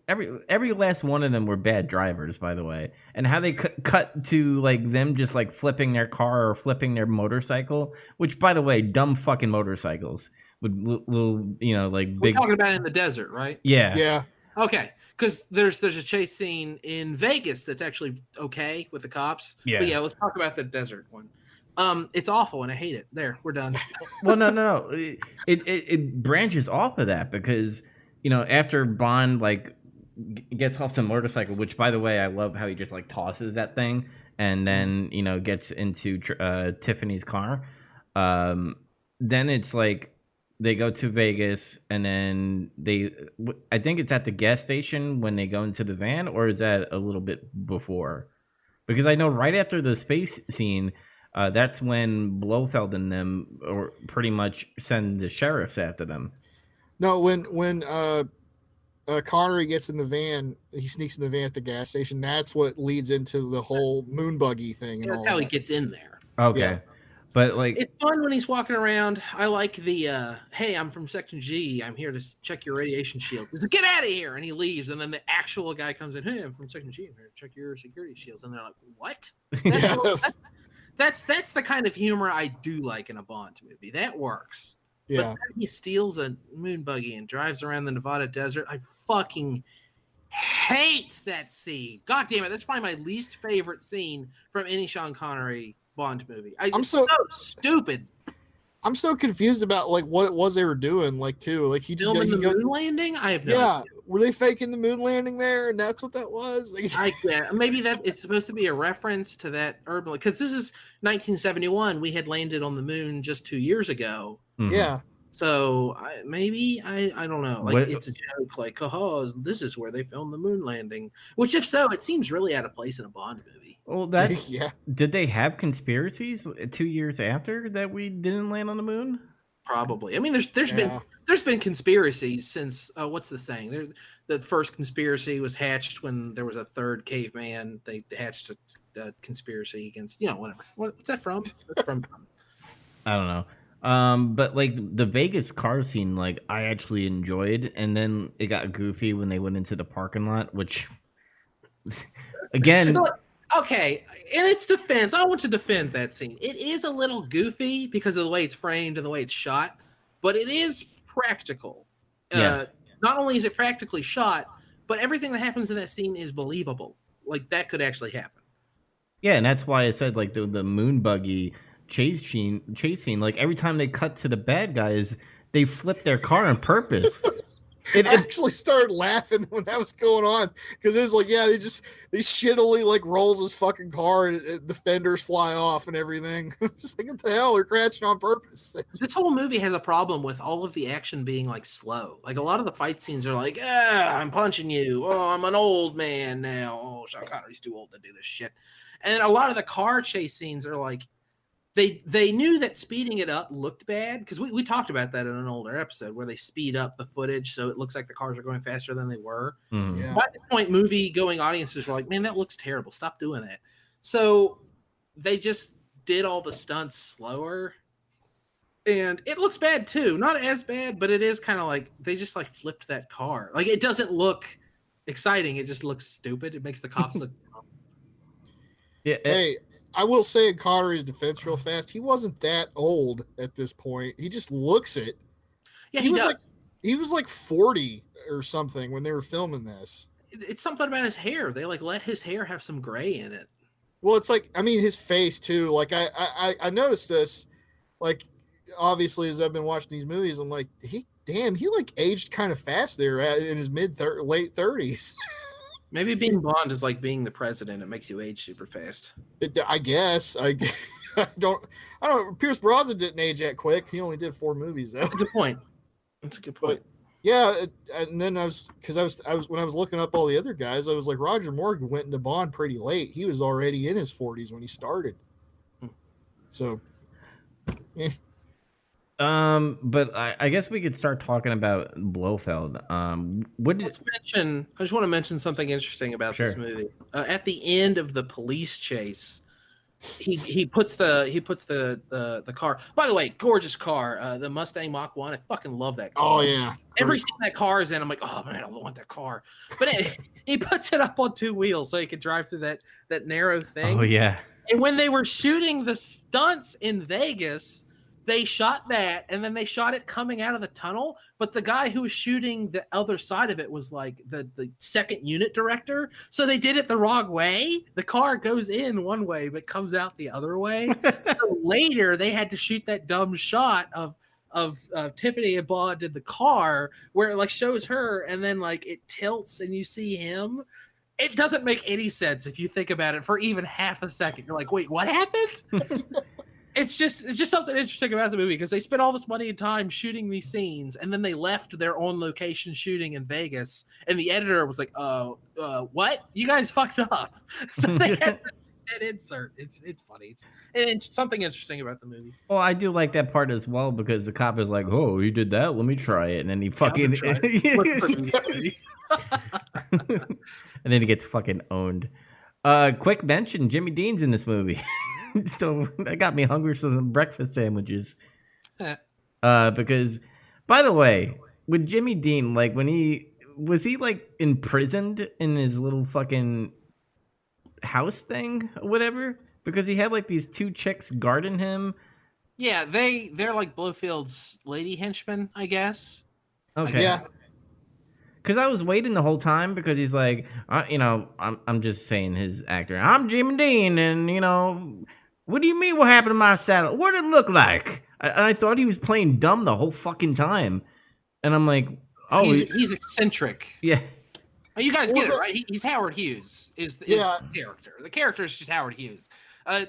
every last one of them were bad drivers, by the way, and how they cut to like them just like flipping their car or flipping their motorcycle, which by the way, dumb fucking motorcycles. Like big. We're talking about in the desert, right? Yeah. Okay, because there's a chase scene in Vegas that's actually okay with the cops. Yeah. But yeah, let's talk about the desert one. It's awful and I hate it. There, we're done. Well, no. It branches off of that because after Bond like gets off the motorcycle, which by the way I love how he just like tosses that thing and then gets into Tiffany's car. Then it's like they go to Vegas, and then I think it's at the gas station when they go into the van, or is that a little bit before? Because I know right after the space scene, that's when Blofeld and them or pretty much send the sheriffs after them. No, when Connery gets in the van, he sneaks in the van at the gas station. That's what leads into the whole moon buggy thing. And That's how he gets in there. Okay. Yeah. But like, it's fun when he's walking around. I like the hey, I'm from Section G. I'm here to check your radiation shield. He's like, get out of here, and he leaves. And then the actual guy comes in. Hey, I'm from Section G. I'm here to check your security shields. And they're like, what? That's the kind of humor I do like in a Bond movie. That works. Yeah. But then he steals a moon buggy and drives around the Nevada desert. I fucking hate that scene. God damn it. That's probably my least favorite scene from any Sean Connery Bond movie. It's so stupid. I'm so confused about like what it was they were doing, like too. Like he just filming the moon landing. I have no idea. Were they faking the moon landing there, and that's what that was? Like that. Maybe that it's supposed to be a reference to that urban, because this is 1971. We had landed on the moon just 2 years ago. mm-hmm. Yeah. So I don't know. Like it's a joke. Like, oh, this is where they filmed the moon landing. Which, if so, it seems really out of place in a Bond movie. Well, Did they have conspiracies 2 years after that we didn't land on the moon? Probably. I mean, there's been conspiracies since what's the saying? The first conspiracy was hatched when there was a third caveman. They hatched a conspiracy against whatever. What's that from? That's from. I don't know. But like the Vegas car scene, like I actually enjoyed, and then it got goofy when they went into the parking lot, which again. Okay, in its defense, I want to defend that scene. It is a little goofy because of the way it's framed and the way it's shot, but it is practical. Yes. Not only is it practically shot, but everything that happens in that scene is believable. Like, that could actually happen. Yeah, and that's why I said, like, the moon buggy chase scene, like, every time they cut to the bad guys, they flip their car on purpose. I actually started laughing when that was going on because it was like, yeah, they shittily like rolls his fucking car and the fenders fly off and everything. Just like, what the hell? They're crashing on purpose. This whole movie has a problem with all of the action being like slow. Like a lot of the fight scenes are like, I'm punching you. Oh, I'm an old man now. Oh, Sean Connery's too old to do this shit. And a lot of the car chase scenes are like, They knew that speeding it up looked bad because we talked about that in an older episode where they speed up the footage so it looks like the cars are going faster than they were. Mm. Yeah. By this point, movie-going audiences were like, man, that looks terrible. Stop doing that. So they just did all the stunts slower. And it looks bad too. Not as bad, but it is kind of like they just like flipped that car. Like it doesn't look exciting. It just looks stupid. It makes the cops look dumb. Yeah. Hey, I will say in Connery's defense real fast, he wasn't that old at this point. He just looks it. Yeah, he was like 40 or something when they were filming this. It's something about his hair. They like let his hair have some gray in it. Well, it's like, I mean, his face too. Like I noticed this, like obviously as I've been watching these movies, I'm like, he like aged kind of fast there in his late 30s. Maybe being blonde is like being the president. It makes you age super fast. I guess. I don't. Pierce Brosnan didn't age that quick. He only did 4 movies though. That's a good point. But yeah, and then I was when I was looking up all the other guys, I was like, Roger Morgan went into Bond pretty late. He was already in his 40s when he started. So, yeah. But I guess we could start talking about Blofeld. I just want to mention something interesting about this movie. At the end of the police chase, he puts the car. By the way, gorgeous car, the Mustang Mach 1. I fucking love that car. Oh yeah. Every scene that car is in, I'm like, oh man, I want that car. But he puts it up on 2 wheels so he can drive through that narrow thing. Oh yeah. And when they were shooting the stunts in Vegas, they shot that, and then they shot it coming out of the tunnel. But the guy who was shooting the other side of it was like the second unit director. So they did it the wrong way. The car goes in one way, but comes out the other way. So later they had to shoot that dumb shot of Tiffany and Bond in the car where it like shows her, and then like it tilts and you see him. It doesn't make any sense if you think about it for even half a second. You're like, wait, what happened? It's just something interesting about the movie because they spent all this money and time shooting these scenes, and then they left their own location shooting in Vegas, and the editor was like, what? You guys fucked up." So they had that insert. It's funny. It's something interesting about the movie. Well, I do like that part as well because the cop is like, "Oh, you did that? Let me try it," and then he fucking and then he gets fucking owned. Quick mention: Jimmy Dean's in this movie, so that got me hungry for some breakfast sandwiches. Because, by the way, with Jimmy Dean, like when he like imprisoned in his little fucking house thing or whatever, because he had like these two chicks guarding him. Yeah, they're like Blofeld's lady henchmen, I guess. Okay. Yeah. Because I was waiting the whole time because he's like, I'm just saying his actor. I'm Jimmy Dean, and what do you mean? What happened to my saddle? What did it look like? I thought he was playing dumb the whole fucking time, and I'm like, oh, he's eccentric. Yeah. You guys get it, right? He's Howard Hughes. Is the character. The character is just Howard Hughes.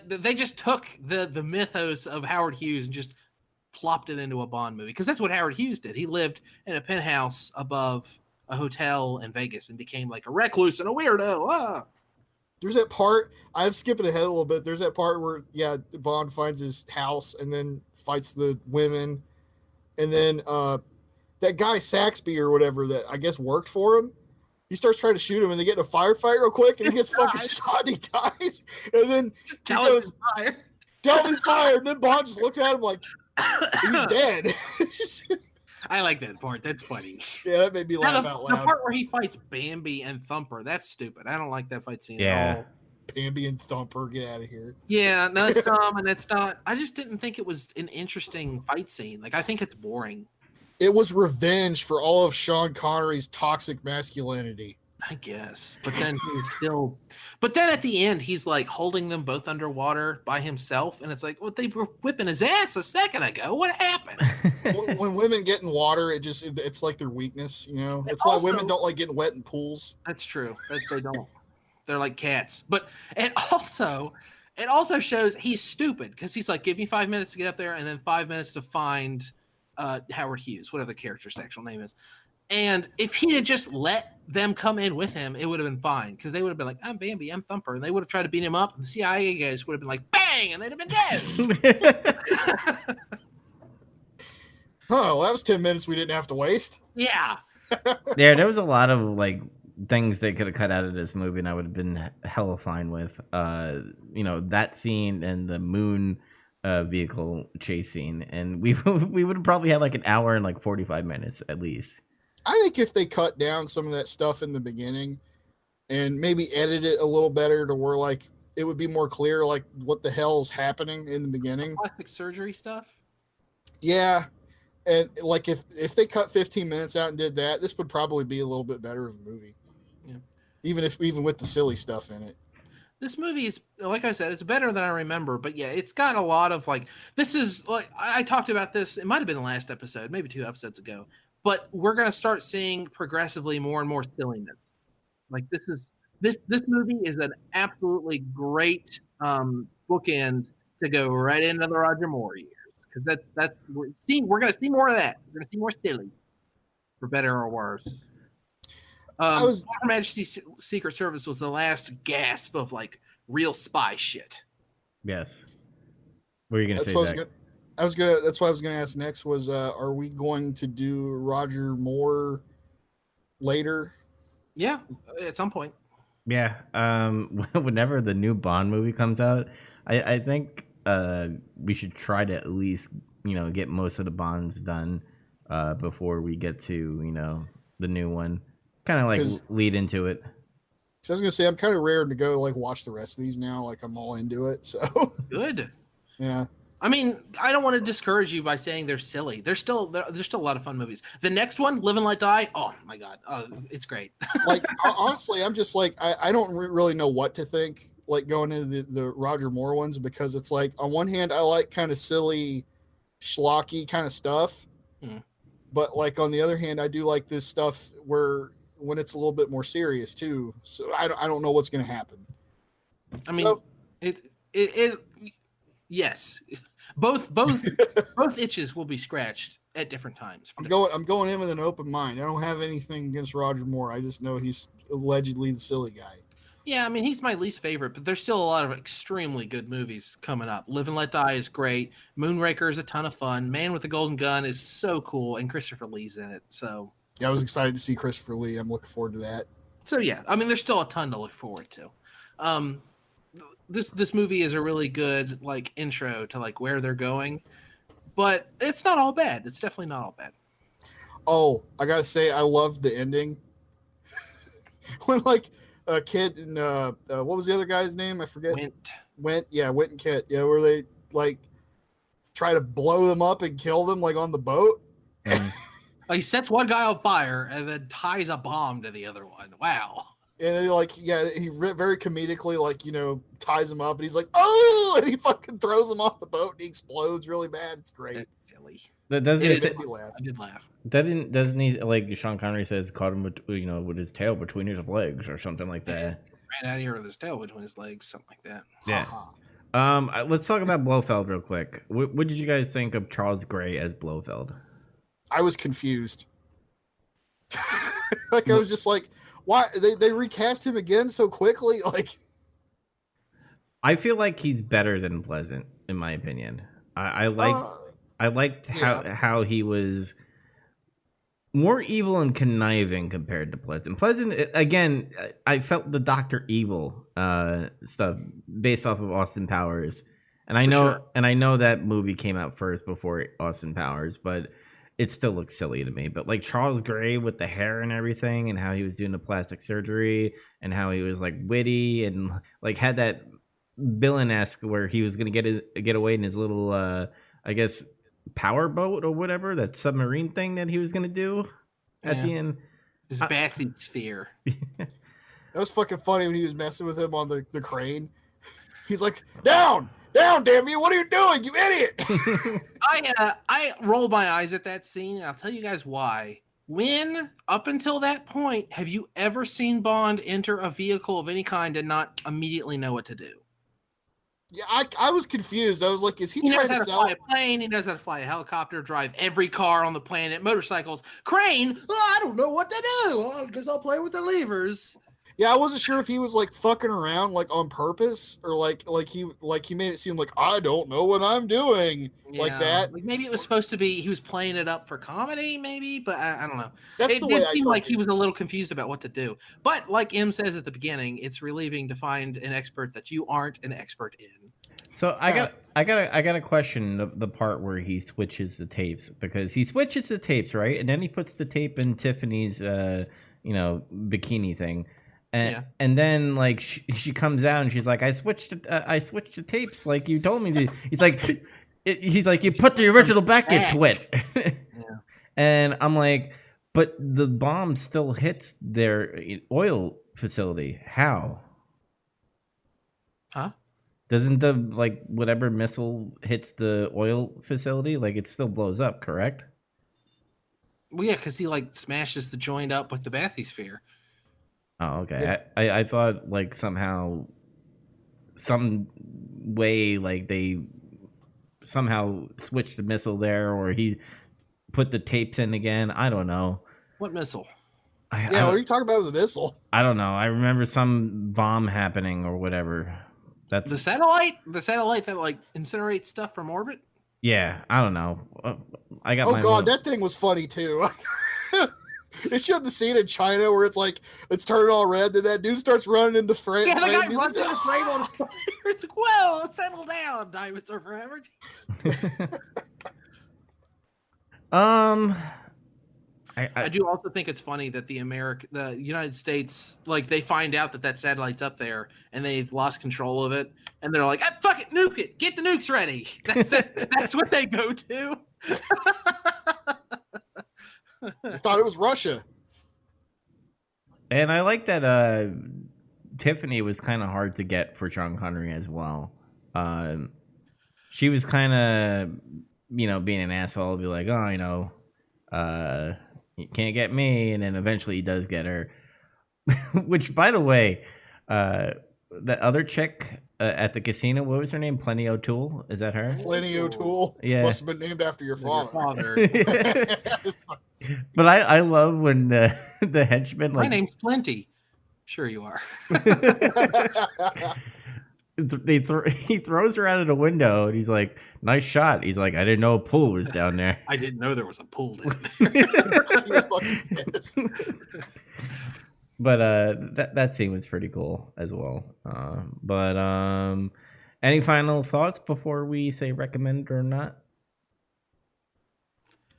They just took the mythos of Howard Hughes and just plopped it into a Bond movie because that's what Howard Hughes did. He lived in a penthouse above a hotel in Vegas and became like a recluse and a weirdo. There's that part. I'm skipping ahead a little bit. There's that part where Bond finds his house and then fights the women, and then that guy Saxby or whatever that I guess worked for him. He starts trying to shoot him, and they get in a firefight real quick, and he gets fucking shot, and he dies. And then Tell him he's fired. And then Bond just looks at him like, he's dead. I like that part. That's funny. Yeah, that made me laugh out loud. The part where he fights Bambi and Thumper, that's stupid. I don't like that fight scene at all. Bambi and Thumper, get out of here. Yeah, no, it's dumb, and it's not. I just didn't think it was an interesting fight scene. Like, I think it's boring. It was revenge for all of Sean Connery's toxic masculinity. I guess. But then But then at the end, he's like holding them both underwater by himself. And it's like, well, they were whipping his ass a second ago. What happened? When women get in water, it's like their weakness, That's why women don't like getting wet in pools. That's true. They don't. They're like cats. But it also shows he's stupid because he's like, give me 5 minutes to get up there and then 5 minutes to find Howard Hughes, whatever the character's actual name is. And if he had just let them come in with him, it would have been fine because they would have been like, I'm Bambi, I'm Thumper. And they would have tried to beat him up. And the CIA guys would have been like, bang, and they'd have been dead. Oh, well, that was 10 minutes we didn't have to waste. Yeah. Yeah, there was a lot of like things they could have cut out of this movie, and I would have been hella fine with. That scene and the moon vehicle chase scene, and we would have probably had like an hour and like 45 minutes at least. I think if they cut down some of that stuff in the beginning and maybe edit it a little better to where like it would be more clear like what the hell is happening in the beginning. Plastic surgery stuff. Yeah. And like if they cut 15 minutes out and did that, this would probably be a little bit better of a movie. Yeah. Even with the silly stuff in it. This movie is, like I said, it's better than I remember, but yeah, it's got a lot of like, this is like, I talked about this, it might've been the last episode, maybe 2 episodes ago, but we're going to start seeing progressively more and more silliness. Like this movie is an absolutely great bookend to go right into the Roger Moore years. Because we're going to see more of that. We're going to see more silly, for better or worse. Majesty's Secret Service was the last gasp of like real spy shit. Yes. What are you going to say, Zach? That's what I was going to ask next was, are we going to do Roger Moore later? Yeah, at some point. Yeah. Whenever the new Bond movie comes out, I think we should try to at least, get most of the Bonds done before we get to, the new one. Kind of like lead into it. So I was going to say, I'm kind of raring to go like watch the rest of these now. Like I'm all into it. So good. Yeah. I mean, I don't want to discourage you by saying they're silly. There's still a lot of fun movies. The next one, Live and Let Die. Oh my God. It's great. Like, honestly, I'm just like, I don't really know what to think, like going into the Roger Moore ones, because it's like, on one hand, I like kind of silly, schlocky kind of stuff. But like, on the other hand, I do like this stuff when it's a little bit more serious too. So I don't know what's going to happen. I mean, Yes, both itches will be scratched at different times. I'm going in with an open mind. I don't have anything against Roger Moore. I just know he's allegedly the silly guy. Yeah, I mean, he's my least favorite, but there's still a lot of extremely good movies coming up. Live and Let Die is great. Moonraker is a ton of fun. Man with the Golden Gun is so cool, and Christopher Lee's in it. So yeah, I was excited to see Christopher Lee. I'm looking forward to that. So yeah, I mean, there's still a ton to look forward to. This movie is a really good like intro to like where they're going, but it's not all bad. It's definitely not all bad. Oh, I gotta say, I loved the ending when like a kid and what was the other guy's name? I forget. Went and Kit. Yeah, where they like try to blow them up and kill them like on the boat. He sets one guy on fire and then ties a bomb to the other one. Wow. And they like, yeah, he very comedically, like, you know, ties him up and he's like, oh, and he fucking throws him off the boat and he explodes really bad. It's great. That's silly. Doesn't it made me laugh. I did laugh. Doesn't he, like Sean Connery says, caught him with, you know, with his tail between his legs or something like that? Ran out of here with his tail between his legs, something like that. Yeah. Let's talk about Blofeld real quick. What did you guys think of Charles Gray as Blofeld? I was confused. Like, I was just like, why they recast him again so quickly? Like, I feel like he's better than Pleasant, in my opinion. I liked how he was more evil and conniving compared to Pleasant. Pleasant, again, I felt the Dr. Evil stuff based off of Austin Powers, and I know that movie came out first before Austin Powers, but it still looks silly to me. But like Charles Gray with the hair and everything, and how he was doing the plastic surgery, and how he was like witty and like had that villain-esque where he was gonna get away in his little I guess power boat or whatever, that submarine thing that he was gonna do at the end. His bathing sphere. That was fucking funny when he was messing with him on the crane. He's like, down, damn you! What are you doing, you idiot? I roll my eyes at that scene, and I'll tell you guys why. When, up until that point, have you ever seen Bond enter a vehicle of any kind and not immediately know what to do? Yeah, I was confused. I was like, is he trying to fly a plane? He knows how to fly a helicopter, drive every car on the planet, motorcycles, crane. Oh, I don't know what to do. Because I'll play with the levers. Yeah, I wasn't sure if he was like fucking around like on purpose or like he made it seem like I don't know what I'm doing, like that. Like maybe it was supposed to be he was playing it up for comedy, maybe, but I don't know. That's the way it seemed like he was a little confused about what to do. But like M says at the beginning, it's relieving to find an expert that you aren't an expert in. So I got a question, the part where he switches the tapes, because he switches the tapes, right? And then he puts the tape in Tiffany's bikini thing. And then like she comes out and she's like, I switched the tapes like you told me to. He's like you put the original back into it. Yeah. And I'm like, but the bomb still hits their oil facility. How? Huh? Doesn't the like whatever missile hits the oil facility, like it still blows up, correct? Well, yeah, because he like smashes the joint up with the bathysphere. Oh, okay. Yeah. I thought like somehow, some way, like they somehow switched the missile there, or he put the tapes in again. I don't know. What missile? What are you talking about with the missile? I don't know. I remember some bomb happening or whatever. That's the satellite that like incinerates stuff from orbit. Yeah, I don't know. I got. Oh god, that thing was funny too. They showed the scene in China where it's like it's turning all red, then that dude starts running into frame. Yeah, the guy runs into frame on fire. It's like, whoa, settle down, diamonds are forever. I do also think it's funny that the United States, like they find out that satellite's up there and they've lost control of it, and they're like, fuck it, nuke it, get the nukes ready. That's what they go to. I thought it was Russia. And I like that Tiffany was kind of hard to get for Sean Connery as well. She was kind of, being an asshole, be like, oh, you can't get me. And then eventually he does get her. Which, by the way, the other chick, at the casino. What was her name? Plenty O'Toole. Is that her? Plenty O'Toole. Yeah. Must have been named after your father. But I love when the henchman My like name's Plenty. Sure you are. he throws her out of the window and he's like, "Nice shot." He's like, "I didn't know a pool was down there." I didn't know there was a pool down there. He was fucking pissed. But that scene was pretty cool as well. Any final thoughts before we say recommend or not?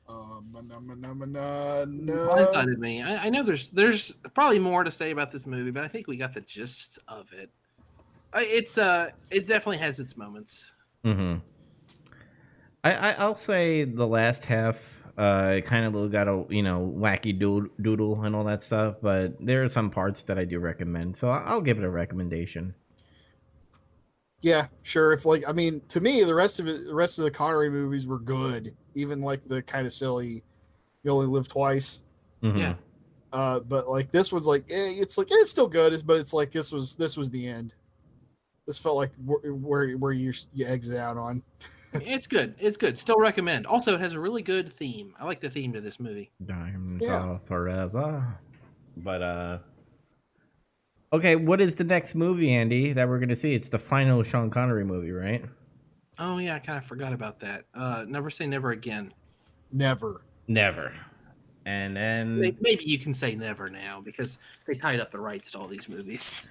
No. Blindsided me. I know there's probably more to say about this movie, but I think we got the gist of it. It definitely has its moments. Mm-hmm. I'll say the last half kind of got a wacky doodle and all that stuff, but there are some parts that I do recommend, so I'll give it a recommendation. Yeah, sure. If to me, the rest of the Connery movies were good, even like the kind of silly, You Only Live Twice. Mm-hmm. Yeah. But like this was like it's still good, but it's like this was the end. This felt like where you exit out on. It's good. It's good. Still recommend. Also, it has a really good theme. I like the theme to this movie. Forever. But okay, what is the next movie, Andy, that we're gonna see? It's the final Sean Connery movie, right? Oh yeah, I kind of forgot about that. Never Say Never Again. Never. And then Maybe you can say never now because they tied up the rights to all these movies.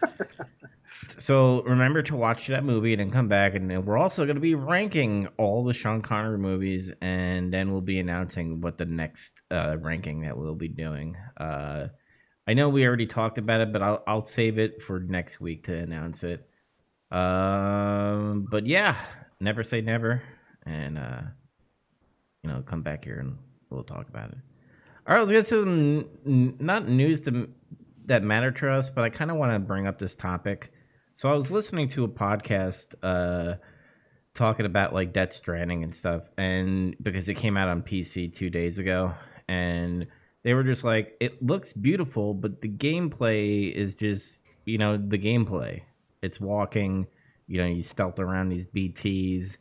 so remember to watch that movie and then come back, and we're also going to be ranking all the Sean Connery movies, and then we'll be announcing what the next ranking that we'll be doing. I know we already talked about it, but I'll save it for next week to announce it. But yeah, never say never, and come back here and we'll talk about it. All right, let's get to some not news that matter to us, but I kind of want to bring up this topic. So I was listening to a podcast talking about like Death Stranding and stuff, and because it came out on PC 2 days ago, and they were just like, it looks beautiful, but the gameplay is just, the gameplay. It's walking, you stealth around these BTs,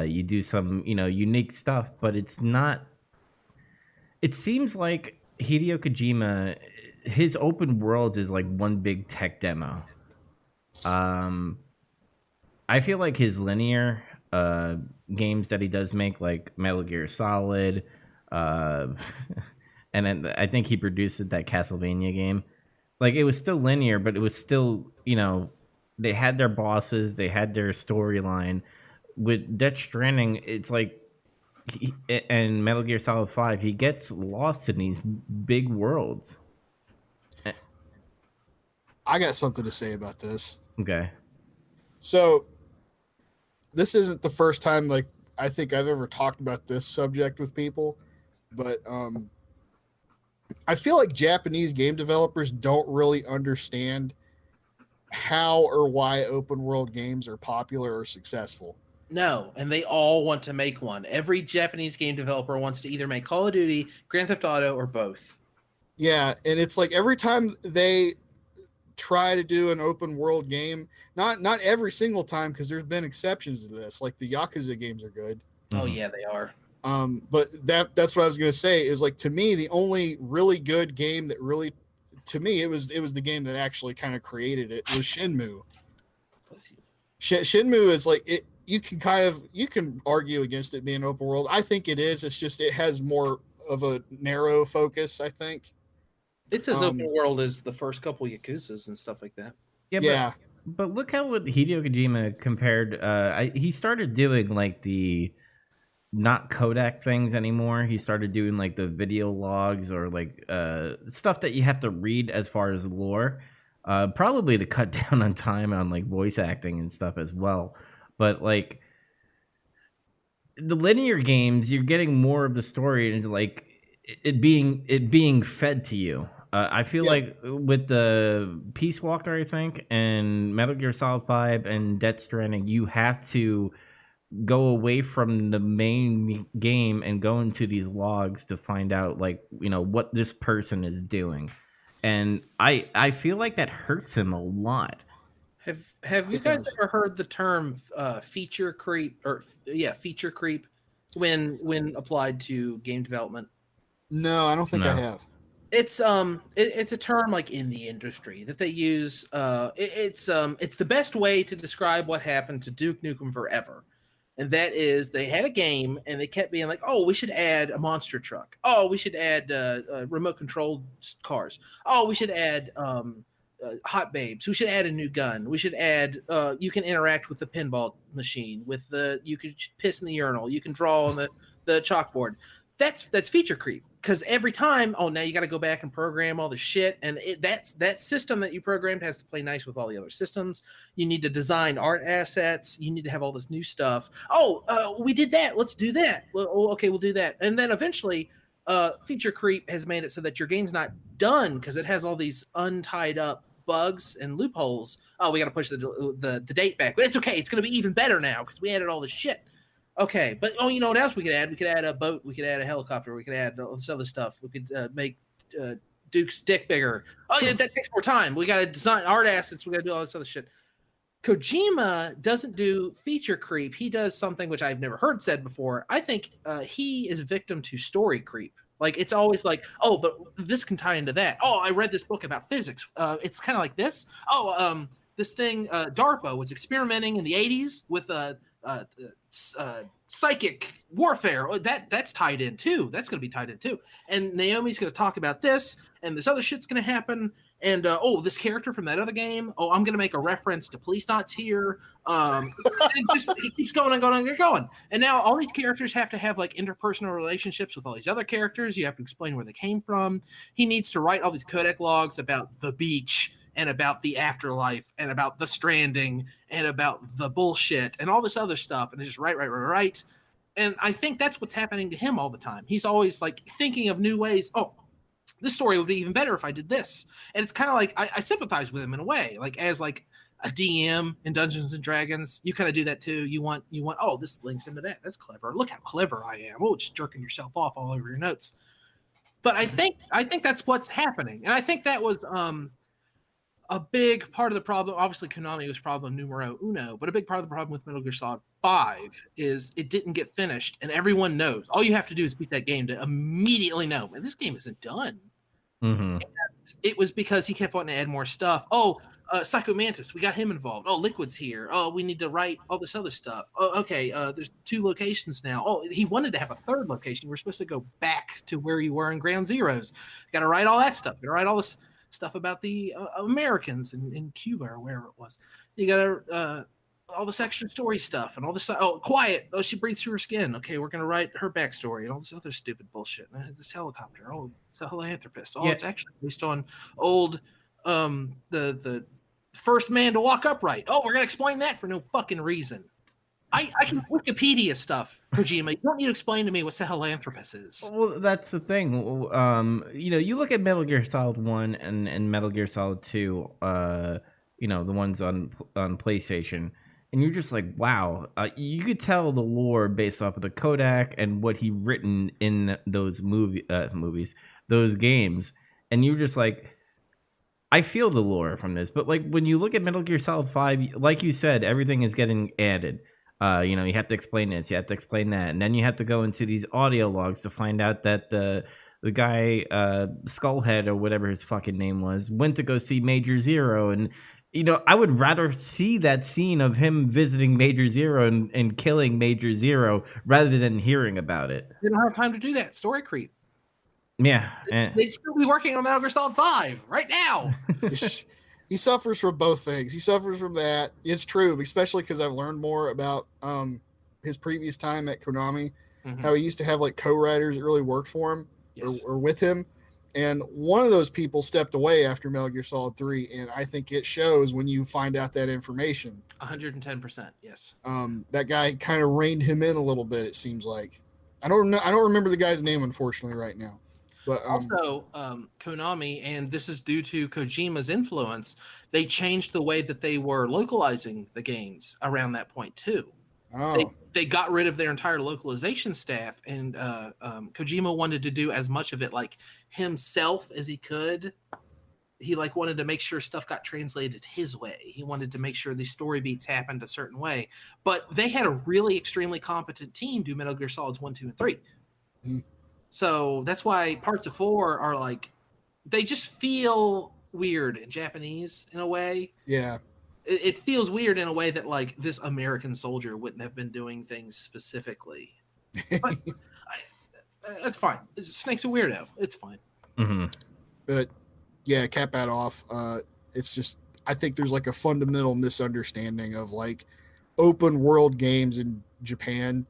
you do some, unique stuff, but it's not. It seems like Hideo Kojima, his open worlds is like one big tech demo. I feel like his linear games that he does make, like Metal Gear Solid, and then I think he produced that Castlevania game. Like, it was still linear, but it was still, they had their bosses, they had their storyline. With Death Stranding, it's like, and Metal Gear Solid 5, he gets lost in these big worlds. I got something to say about this. Okay. So, this isn't the first time, like, I think I've ever talked about this subject with people, but I feel like Japanese game developers don't really understand how or why open world games are popular or successful. No, and they all want to make one. Every Japanese game developer wants to either make Call of Duty, Grand Theft Auto, or both. Yeah, and it's like every time they try to do an open world game, not every single time, because there's been exceptions to this. Like the Yakuza games are good. Oh yeah, they are. But that's what I was gonna say is, like, to me, the only really good game that really, to me, it was the game that actually kind of created it was Shenmue. Shenmue is like it. You can argue against it being open world. I think it is. It's just it has more of a narrow focus, I think. It's as open world as the first couple Yakuzas and stuff like that. Yeah. But look how what Hideo Kojima compared. He started doing like the not Kodak things anymore. He started doing like the video logs or like stuff that you have to read as far as lore. Probably to cut down on time on like voice acting and stuff as well. But like the linear games, you're getting more of the story and like it being fed to you. I feel like with the Peace Walker, I think, and Metal Gear Solid 5 and Death Stranding, you have to go away from the main game and go into these logs to find out like, what this person is doing. And I feel like that hurts him a lot. Have you It guys does. ever heard the term feature creep feature creep when applied to game development? No, I don't think I No. have. It's a term like in the industry that they use. It's the best way to describe what happened to Duke Nukem Forever, and that is they had a game and they kept being like, oh, we should add a monster truck. Oh, we should add remote controlled cars. Oh, we should add hot babes. We should add a new gun. We should add you can interact with the pinball machine. With the you can piss in the urinal. You can draw on the chalkboard. That's feature creep because every time, oh, now you got to go back and program all the shit, and that system that you programmed has to play nice with all the other systems. You need to design art assets. You need to have all this new stuff. Oh, we did that. Let's do that. Well, okay, we'll do that, and then eventually, feature creep has made it so that your game's not done because it has all these untied up bugs and loopholes. Oh, we got to push the date back, but it's okay. It's going to be even better now because we added all this shit. Okay, but you know what else we could add? We could add a boat. We could add a helicopter. We could add all this other stuff. We could make Duke's dick bigger. Oh yeah, that takes more time. We got to design art assets. We got to do all this other shit. Kojima doesn't do feature creep. He does something which I've never heard said before. I think he is a victim to story creep. Like it's always like, oh, but this can tie into that. Oh, I read this book about physics. It's kind of like this. Oh, this thing DARPA was experimenting in the 80s with psychic warfare. That's tied in too. That's going to be tied in too. And Naomi's going to talk about this, and this other shit's going to happen. And this character from that other game. Oh, I'm going to make a reference to Police Knots here. It keeps going and going and going. And now all these characters have to have like interpersonal relationships with all these other characters. You have to explain where they came from. He needs to write all these codec logs about the beach and about the afterlife and about the stranding and about the bullshit and all this other stuff. And it's just right. And I think that's what's happening to him all the time. He's always like thinking of new ways. Oh, this story would be even better if I did this. And it's kind of like I sympathize with him in a way, like as like a DM in Dungeons and Dragons, you kind of do that too. You want, oh, this links into that. That's clever. Look how clever I am. Oh, just jerking yourself off all over your notes. But I think that's what's happening. And I think that was a big part of the problem. Obviously, Konami was problem numero uno, but a big part of the problem with Metal Gear Solid 5 is it didn't get finished, and everyone knows. All you have to do is beat that game to immediately know, man, this game isn't done. Mm-hmm. It was because he kept wanting to add more stuff. Oh, Psycho Mantis, we got him involved. Oh, Liquid's here. Oh, we need to write all this other stuff. Oh, okay, there's 2 locations now. Oh, he wanted to have a 3rd location. We're supposed to go back to where you were in Ground Zeroes. Got to write all that stuff. Got to write all this stuff about the Americans in Cuba or wherever it was. You got all this extra story stuff and all this. Oh, Quiet. Oh, she breathes through her skin. Okay, we're gonna write her backstory and all this other stupid bullshit. This helicopter. Oh, it's a philanthropist. Oh, yeah. It's actually based on old the first man to walk upright. Oh, we're gonna explain that for no fucking reason. I can Wikipedia stuff, Kojima. You don't need to explain to me what Sahelanthropus is. Well, that's the thing. You look at Metal Gear Solid 1 and Metal Gear Solid 2, the ones on PlayStation, and you're just like, wow. You could tell the lore based off of the Kodak and what he written in those movies, those games, and you're just like, I feel the lore from this. But like when you look at Metal Gear Solid 5, like you said, everything is getting added. You have to explain this, you have to explain that, and then you have to go into these audio logs to find out that the guy Skullhead or whatever his fucking name was went to go see Major Zero, and I would rather see that scene of him visiting Major Zero and killing Major Zero rather than hearing about it. They don't have time to do that. Story creep. Yeah, they'd still be working on Metal Gear Solid 5 right now. He suffers from both things. He suffers from that. It's true, especially because I've learned more about his previous time at Konami, how he used to have like co-writers that really worked for him or with him. And one of those people stepped away after Metal Gear Solid 3. And I think it shows when you find out that information. 110%. Yes. That guy kind of reined him in a little bit. It seems like. I don't remember the guy's name, unfortunately, right now. But also, Konami, and this is due to Kojima's influence, they changed the way that they were localizing the games around that point too. Oh. They got rid of their entire localization staff, and Kojima wanted to do as much of it like himself as he could. he like wanted to make sure stuff got translated his way. He wanted to make sure these story beats happened a certain way. But they had a really extremely competent team do Metal Gear Solids 1, 2, and 3. Mhm. So that's why parts of 4 are like, they just feel weird in Japanese in a way. Yeah. It feels weird in a way that like this American soldier wouldn't have been doing things specifically. But that's fine. Snake's a weirdo. It's fine. Mm-hmm. But yeah, cap that off. It's just, I think there's like a fundamental misunderstanding of like open world games in Japan.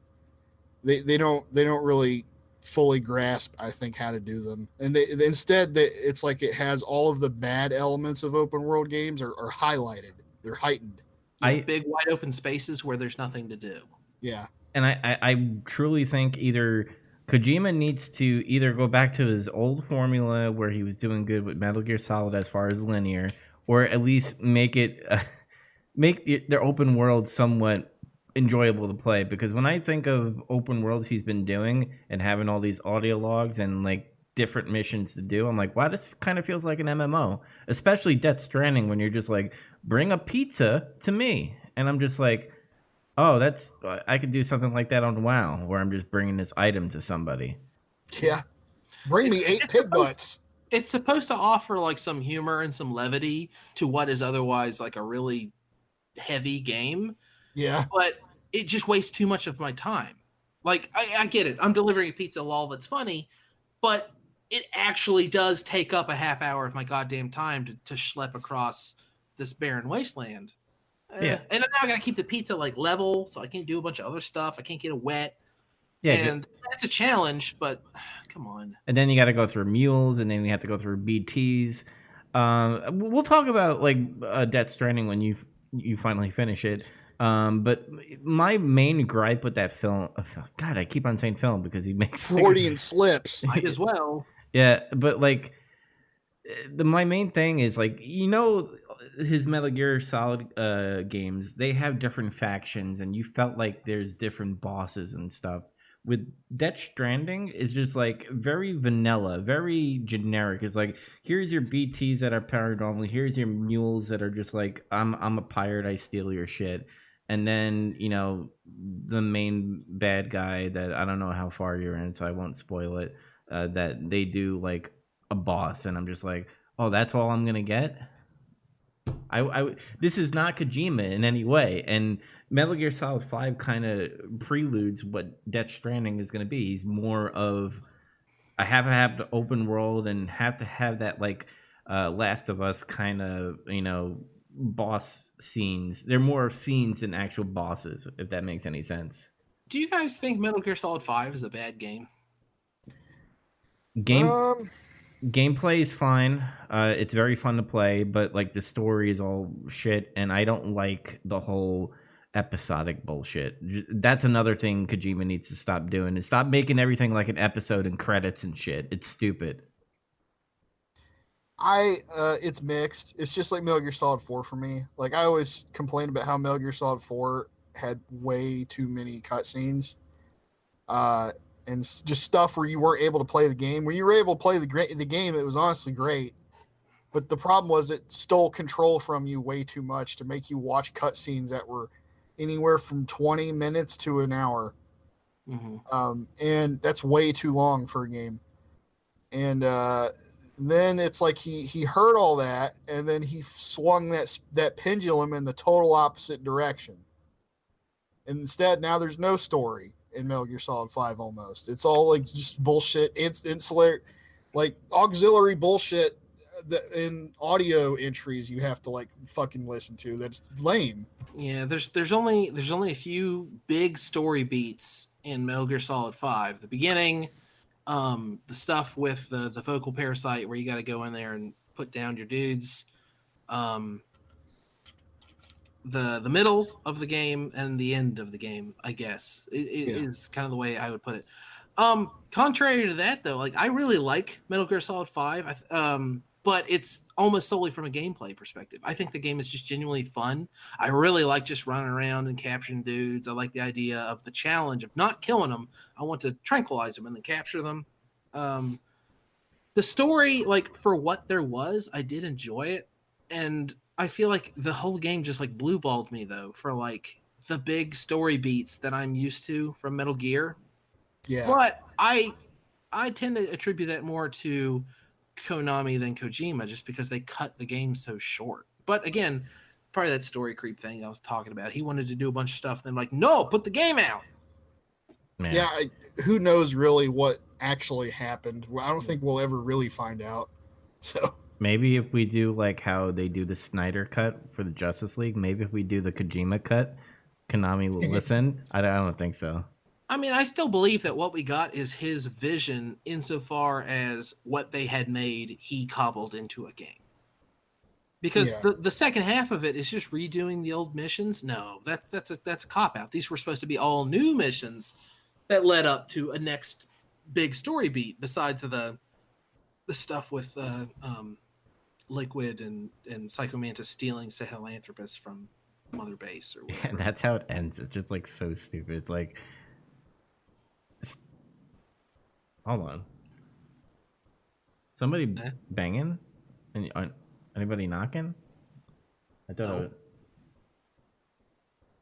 They don't really fully grasp, I think, how to do them, and instead it's like it has all of the bad elements of open world games are highlighted. They're heightened. Big wide open spaces where there's nothing to do. Yeah. And I truly think either Kojima needs to either go back to his old formula where he was doing good with Metal Gear Solid as far as linear, or at least make their open world somewhat enjoyable to play. Because when I think of open worlds he's been doing and having all these audio logs and like different missions to do, I'm like, wow, this kind of feels like an MMO. Especially Death Stranding, when you're just like, bring a pizza to me, and I'm just like, oh, I could do something like that on WoW, where I'm just bringing this item to somebody. Yeah. Bring me 8 pig butts. It's supposed to offer like some humor and some levity to what is otherwise like a really heavy game. Yeah. But it just wastes too much of my time. Like, I get it. I'm delivering a pizza, lol, that's funny. But it actually does take up a half hour of my goddamn time to schlep across this barren wasteland. Yeah. And now I got to keep the pizza like level, so I can't do a bunch of other stuff. I can't get it wet. Yeah, and that's a challenge, but come on. And then you got to go through mules, and then you have to go through BTs. We'll talk about like Death Stranding when you finally finish it. But my main gripe with that film, God, I keep on saying film because he makes Freudian slips. Might as well. Yeah, but like my main thing is like, his Metal Gear Solid games, they have different factions, and you felt like there's different bosses and stuff. With Death Stranding, is just like very vanilla, very generic. It's like, here's your BTs that are paranormal, here's your mules that are just like, I'm a pirate, I steal your shit. And then, the main bad guy that I don't know how far you're in, so I won't spoil it, that they do like a boss, and I'm just like, oh, that's all I'm gonna get? This is not Kojima in any way, and Metal Gear Solid 5 kind of preludes what Death Stranding is going to be. He's more of, I have to have the open world and have to have that like Last of Us kind of, boss scenes. They're more scenes than actual bosses, if that makes any sense. Do you guys think Metal Gear Solid 5 is a bad game? Gameplay is fine. It's very fun to play, but like the story is all shit, and I don't like the whole episodic bullshit. That's another thing Kojima needs to stop doing, is stop making everything like an episode and credits and shit. It's stupid. It's mixed. It's just like Metal Gear Solid 4 for me. Like, I always complained about how Metal Gear Solid 4 had way too many cutscenes. And just stuff where you weren't able to play the game. When you were able to play the game, it was honestly great. But the problem was it stole control from you way too much to make you watch cutscenes that were anywhere from 20 minutes to an hour. Mm-hmm. And that's way too long for a game. And then it's like he heard all that, and then he swung that pendulum in the total opposite direction. And instead, now there's no story in Metal Gear Solid 5 almost. It's all like just bullshit, insular, like auxiliary bullshit that in audio entries you have to like fucking listen to. That's lame. Yeah, there's only a few big story beats in Metal Gear Solid 5. The beginning, the stuff with the vocal parasite where you got to go in there and put down your dudes. The middle of the game and the end of the game, I guess, is kind of the way I would put it. Contrary to that, though, like I really like Metal Gear Solid 5, but it's almost solely from a gameplay perspective. I think the game is just genuinely fun. I really like just running around and capturing dudes. I like the idea of the challenge of not killing them. I want to tranquilize them and then capture them. The story, like for what there was, I did enjoy it, and I feel like the whole game just like blue balled me though for like the big story beats that I'm used to from Metal Gear. Yeah. But I tend to attribute that more to Konami than Kojima, just because they cut the game so short. But again, probably that story creep thing I was talking about. He wanted to do a bunch of stuff, then like, no, put the game out. Man. Yeah, who knows really what actually happened? I don't think we'll ever really find out. So Maybe if we do like how they do the Snyder cut for the Justice League, maybe if we do the Kojima cut, Konami will listen. I don't think so. I mean, I still believe that what we got is his vision insofar as what they had made, he cobbled into a game. Because the second half of it is just redoing the old missions. No, that's a cop out. These were supposed to be all new missions that led up to a next big story beat. Besides the stuff with Liquid and Psycho Mantis stealing Sahelanthropus from Mother Base or whatever. And that's how it ends. It's just like so stupid. It's like, hold on, somebody banging, and anybody knocking? I don't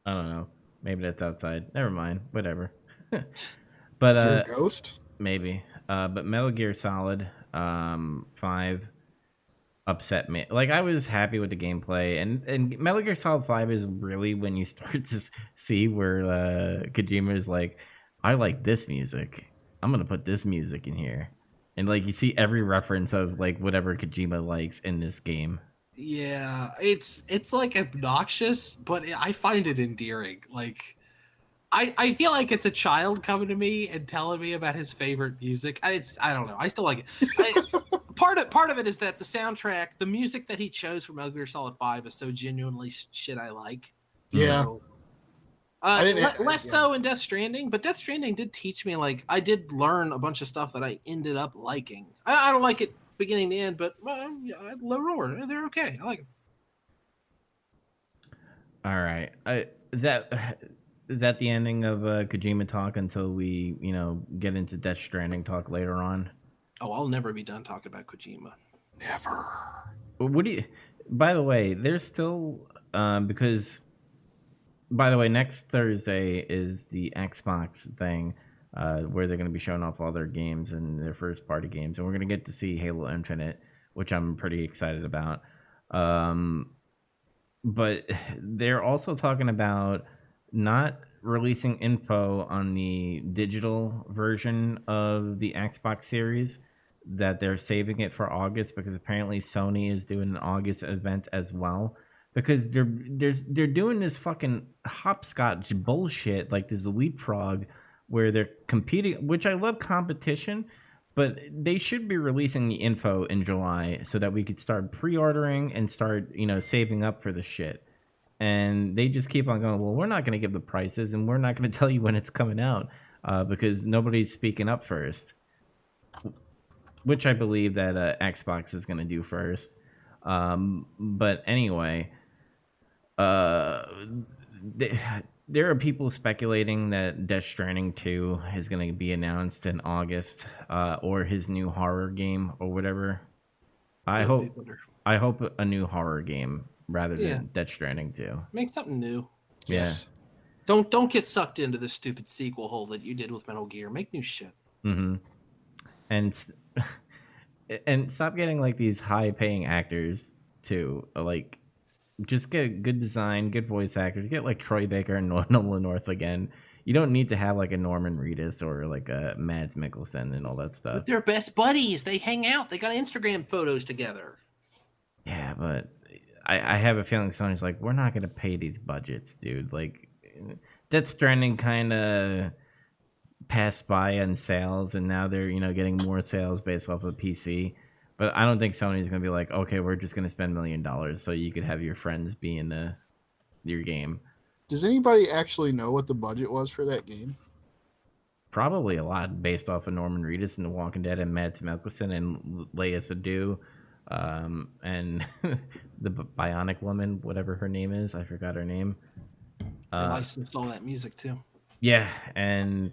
know. Maybe that's outside. Never mind. Whatever. But is there a ghost? Maybe. But Metal Gear Solid 5 upset me. Like, I was happy with the gameplay, and Metal Gear Solid 5 is really when you start to see where Kojima is like, I like this music. I'm gonna put this music in here, and like you see every reference of like whatever Kojima likes in this game. Yeah, it's like obnoxious, but I find it endearing. Like, I feel like it's a child coming to me and telling me about his favorite music. I don't know. I still like it. Part of it is that the soundtrack, the music that he chose for Metal Gear Solid 5 is so genuinely shit I like. Yeah. So, less so in Death Stranding, but Death Stranding did teach me, like, I did learn a bunch of stuff that I ended up liking. I don't like it beginning to end, but they're okay. I like them. All right. Is that the ending of Kojima talk until we, get into Death Stranding talk later on? Oh, I'll never be done talking about Kojima. Never. What do you? By the way, there's still because. By the way, next Thursday is the Xbox thing, where they're going to be showing off all their games and their first party games, and we're going to get to see Halo Infinite, which I'm pretty excited about. But they're also talking about not releasing info on the digital version of the Xbox Series, that they're saving it for August because apparently Sony is doing an August event as well. Because they're doing this fucking hopscotch bullshit, like this leapfrog, where they're competing, which I love competition, but they should be releasing the info in July so that we could start pre-ordering and start, saving up for the shit. And they just keep on going, well, we're not going to give the prices and we're not going to tell you when it's coming out because nobody's speaking up first, which I believe that Xbox is going to do first. But anyway, there are people speculating that Death Stranding 2 is going to be announced in August, or his new horror game or whatever. I hope a new horror game rather than Death Stranding 2. Make something new. Yes. Yeah. Don't get sucked into this stupid sequel hole that you did with Metal Gear. Make new shit. Mm-hmm. And stop getting like these high-paying actors too. Like, just get good design, good voice actors. Get like Troy Baker and Nolan North again. You don't need to have like a Norman Reedus or like a Mads Mikkelsen and all that stuff. But they're best buddies. They hang out. They got Instagram photos together. Yeah, but I have a feeling Sony's like, we're not gonna pay these budgets, dude. Like, Death Stranding kind of passed by on sales, and now they're getting more sales based off of PC. But I don't think Sony's gonna be like, okay, we're just gonna spend $1 million so you could have your friends be in your game. Does anybody actually know what the budget was for that game? Probably a lot, based off of Norman Reedus and The Walking Dead and Mads Mikkelsen and Léa Seydoux, and the Bionic Woman, whatever her name is. I forgot her name. They licensed all that music too. Yeah, and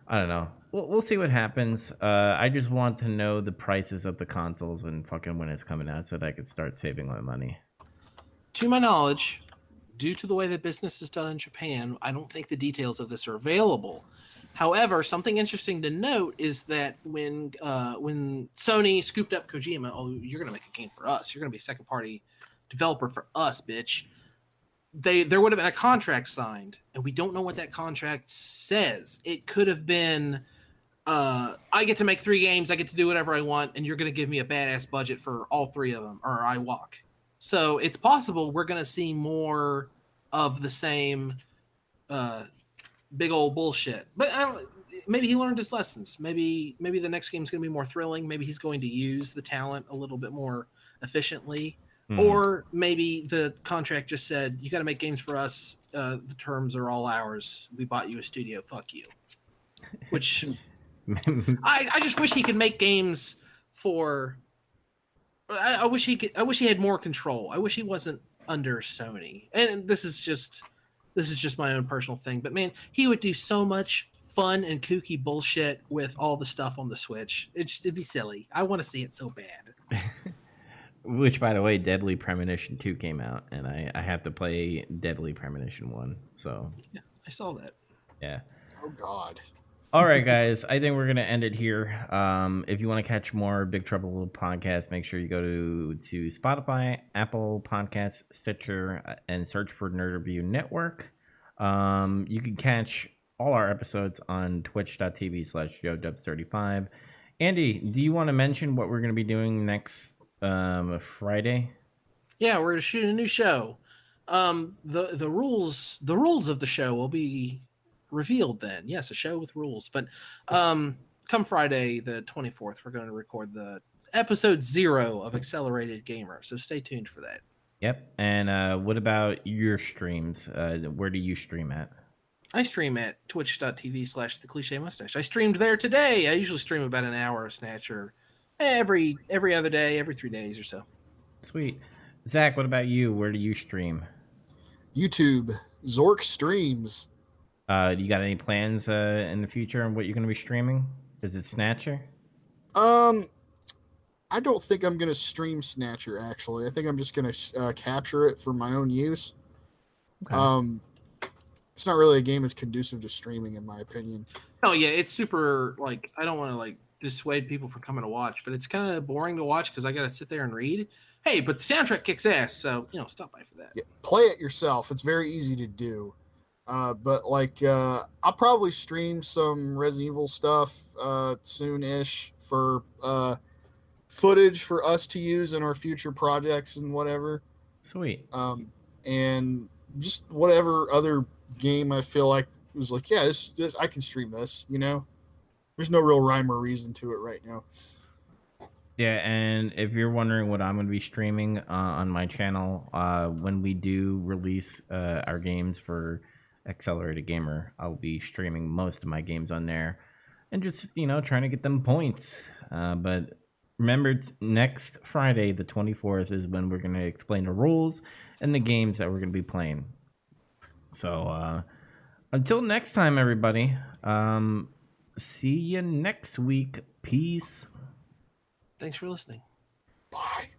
I don't know. we'll see what happens. I just want to know the prices of the consoles and fucking when it's coming out so that I could start saving my money. To my knowledge, due to the way that business is done in Japan, I don't think the details of this are available. However, something interesting to note is that when Sony scooped up Kojima, oh, you're going to make a game for us. You're going to be a second party developer for us, bitch. There would have been a contract signed, and we don't know what that contract says. It could have been, I get to make 3 games, I get to do whatever I want, and you're going to give me a badass budget for all 3 of them, or I walk. So it's possible we're going to see more of the same big old bullshit. But maybe he learned his lessons. Maybe the next game's going to be more thrilling. Maybe he's going to use the talent a little bit more efficiently. Or maybe the contract just said, you got to make games for us. The terms are all ours. We bought you a studio. Fuck you. Which I just wish he could make games for. I wish he had more control. I wish he wasn't under Sony. And this is just my own personal thing. But man, he would do so much fun and kooky bullshit with all the stuff on the Switch. It'd be silly. I want to see it so bad. Which, by the way, Deadly Premonition 2 came out, and I have to play Deadly Premonition 1. So yeah, I saw that. Yeah. Oh God. All right, guys. I think we're gonna end it here. If you want to catch more Big Trouble Little Podcast, make sure you go to Spotify, Apple Podcasts, Stitcher, and search for Nerd Review Network. You can catch all our episodes on twitch.tv/JoeDubs35. Andy, do you want to mention what we're gonna be doing next Friday? Yeah, we're gonna shoot a new show. The rules of the show will be revealed then. Yes, a show with rules. But come Friday the 24th, we're going to record the episode 0 of Accelerated Gamer. So stay tuned for that. Yep. And what about your streams? Where do you stream at? I stream at twitch.tv/the cliche mustache. I streamed there today. I usually stream about an hour of Snatcher every other day, every 3 days or so. Sweet. Zach, what about you? Where do you stream? YouTube, Zork Streams. You got any plans in the future on what you're going to be streaming? Is it Snatcher? I don't think I'm going to stream Snatcher, actually. I think I'm just going to capture it for my own use. Okay. It's not really a game that's conducive to streaming, in my opinion. Oh, yeah, it's super, I don't want to, dissuade people from coming to watch, but it's kind of boring to watch because I got to sit there and read. Hey, but the soundtrack kicks ass, so, stop by for that. Yeah, play it yourself. It's very easy to do. But I'll probably stream some Resident Evil stuff soon-ish for footage for us to use in our future projects and whatever. Sweet. And just whatever other game I feel like was yeah, this I can stream this. There's no real rhyme or reason to it right now. Yeah, and if you're wondering what I'm going to be streaming on my channel, when we do release our games for Accelerated Gamer, I'll be streaming most of my games on there and just, trying to get them points. But remember, next Friday, the 24th, is when we're going to explain the rules and the games that we're going to be playing. So until next time, everybody, see you next week. Peace. Thanks for listening. Bye.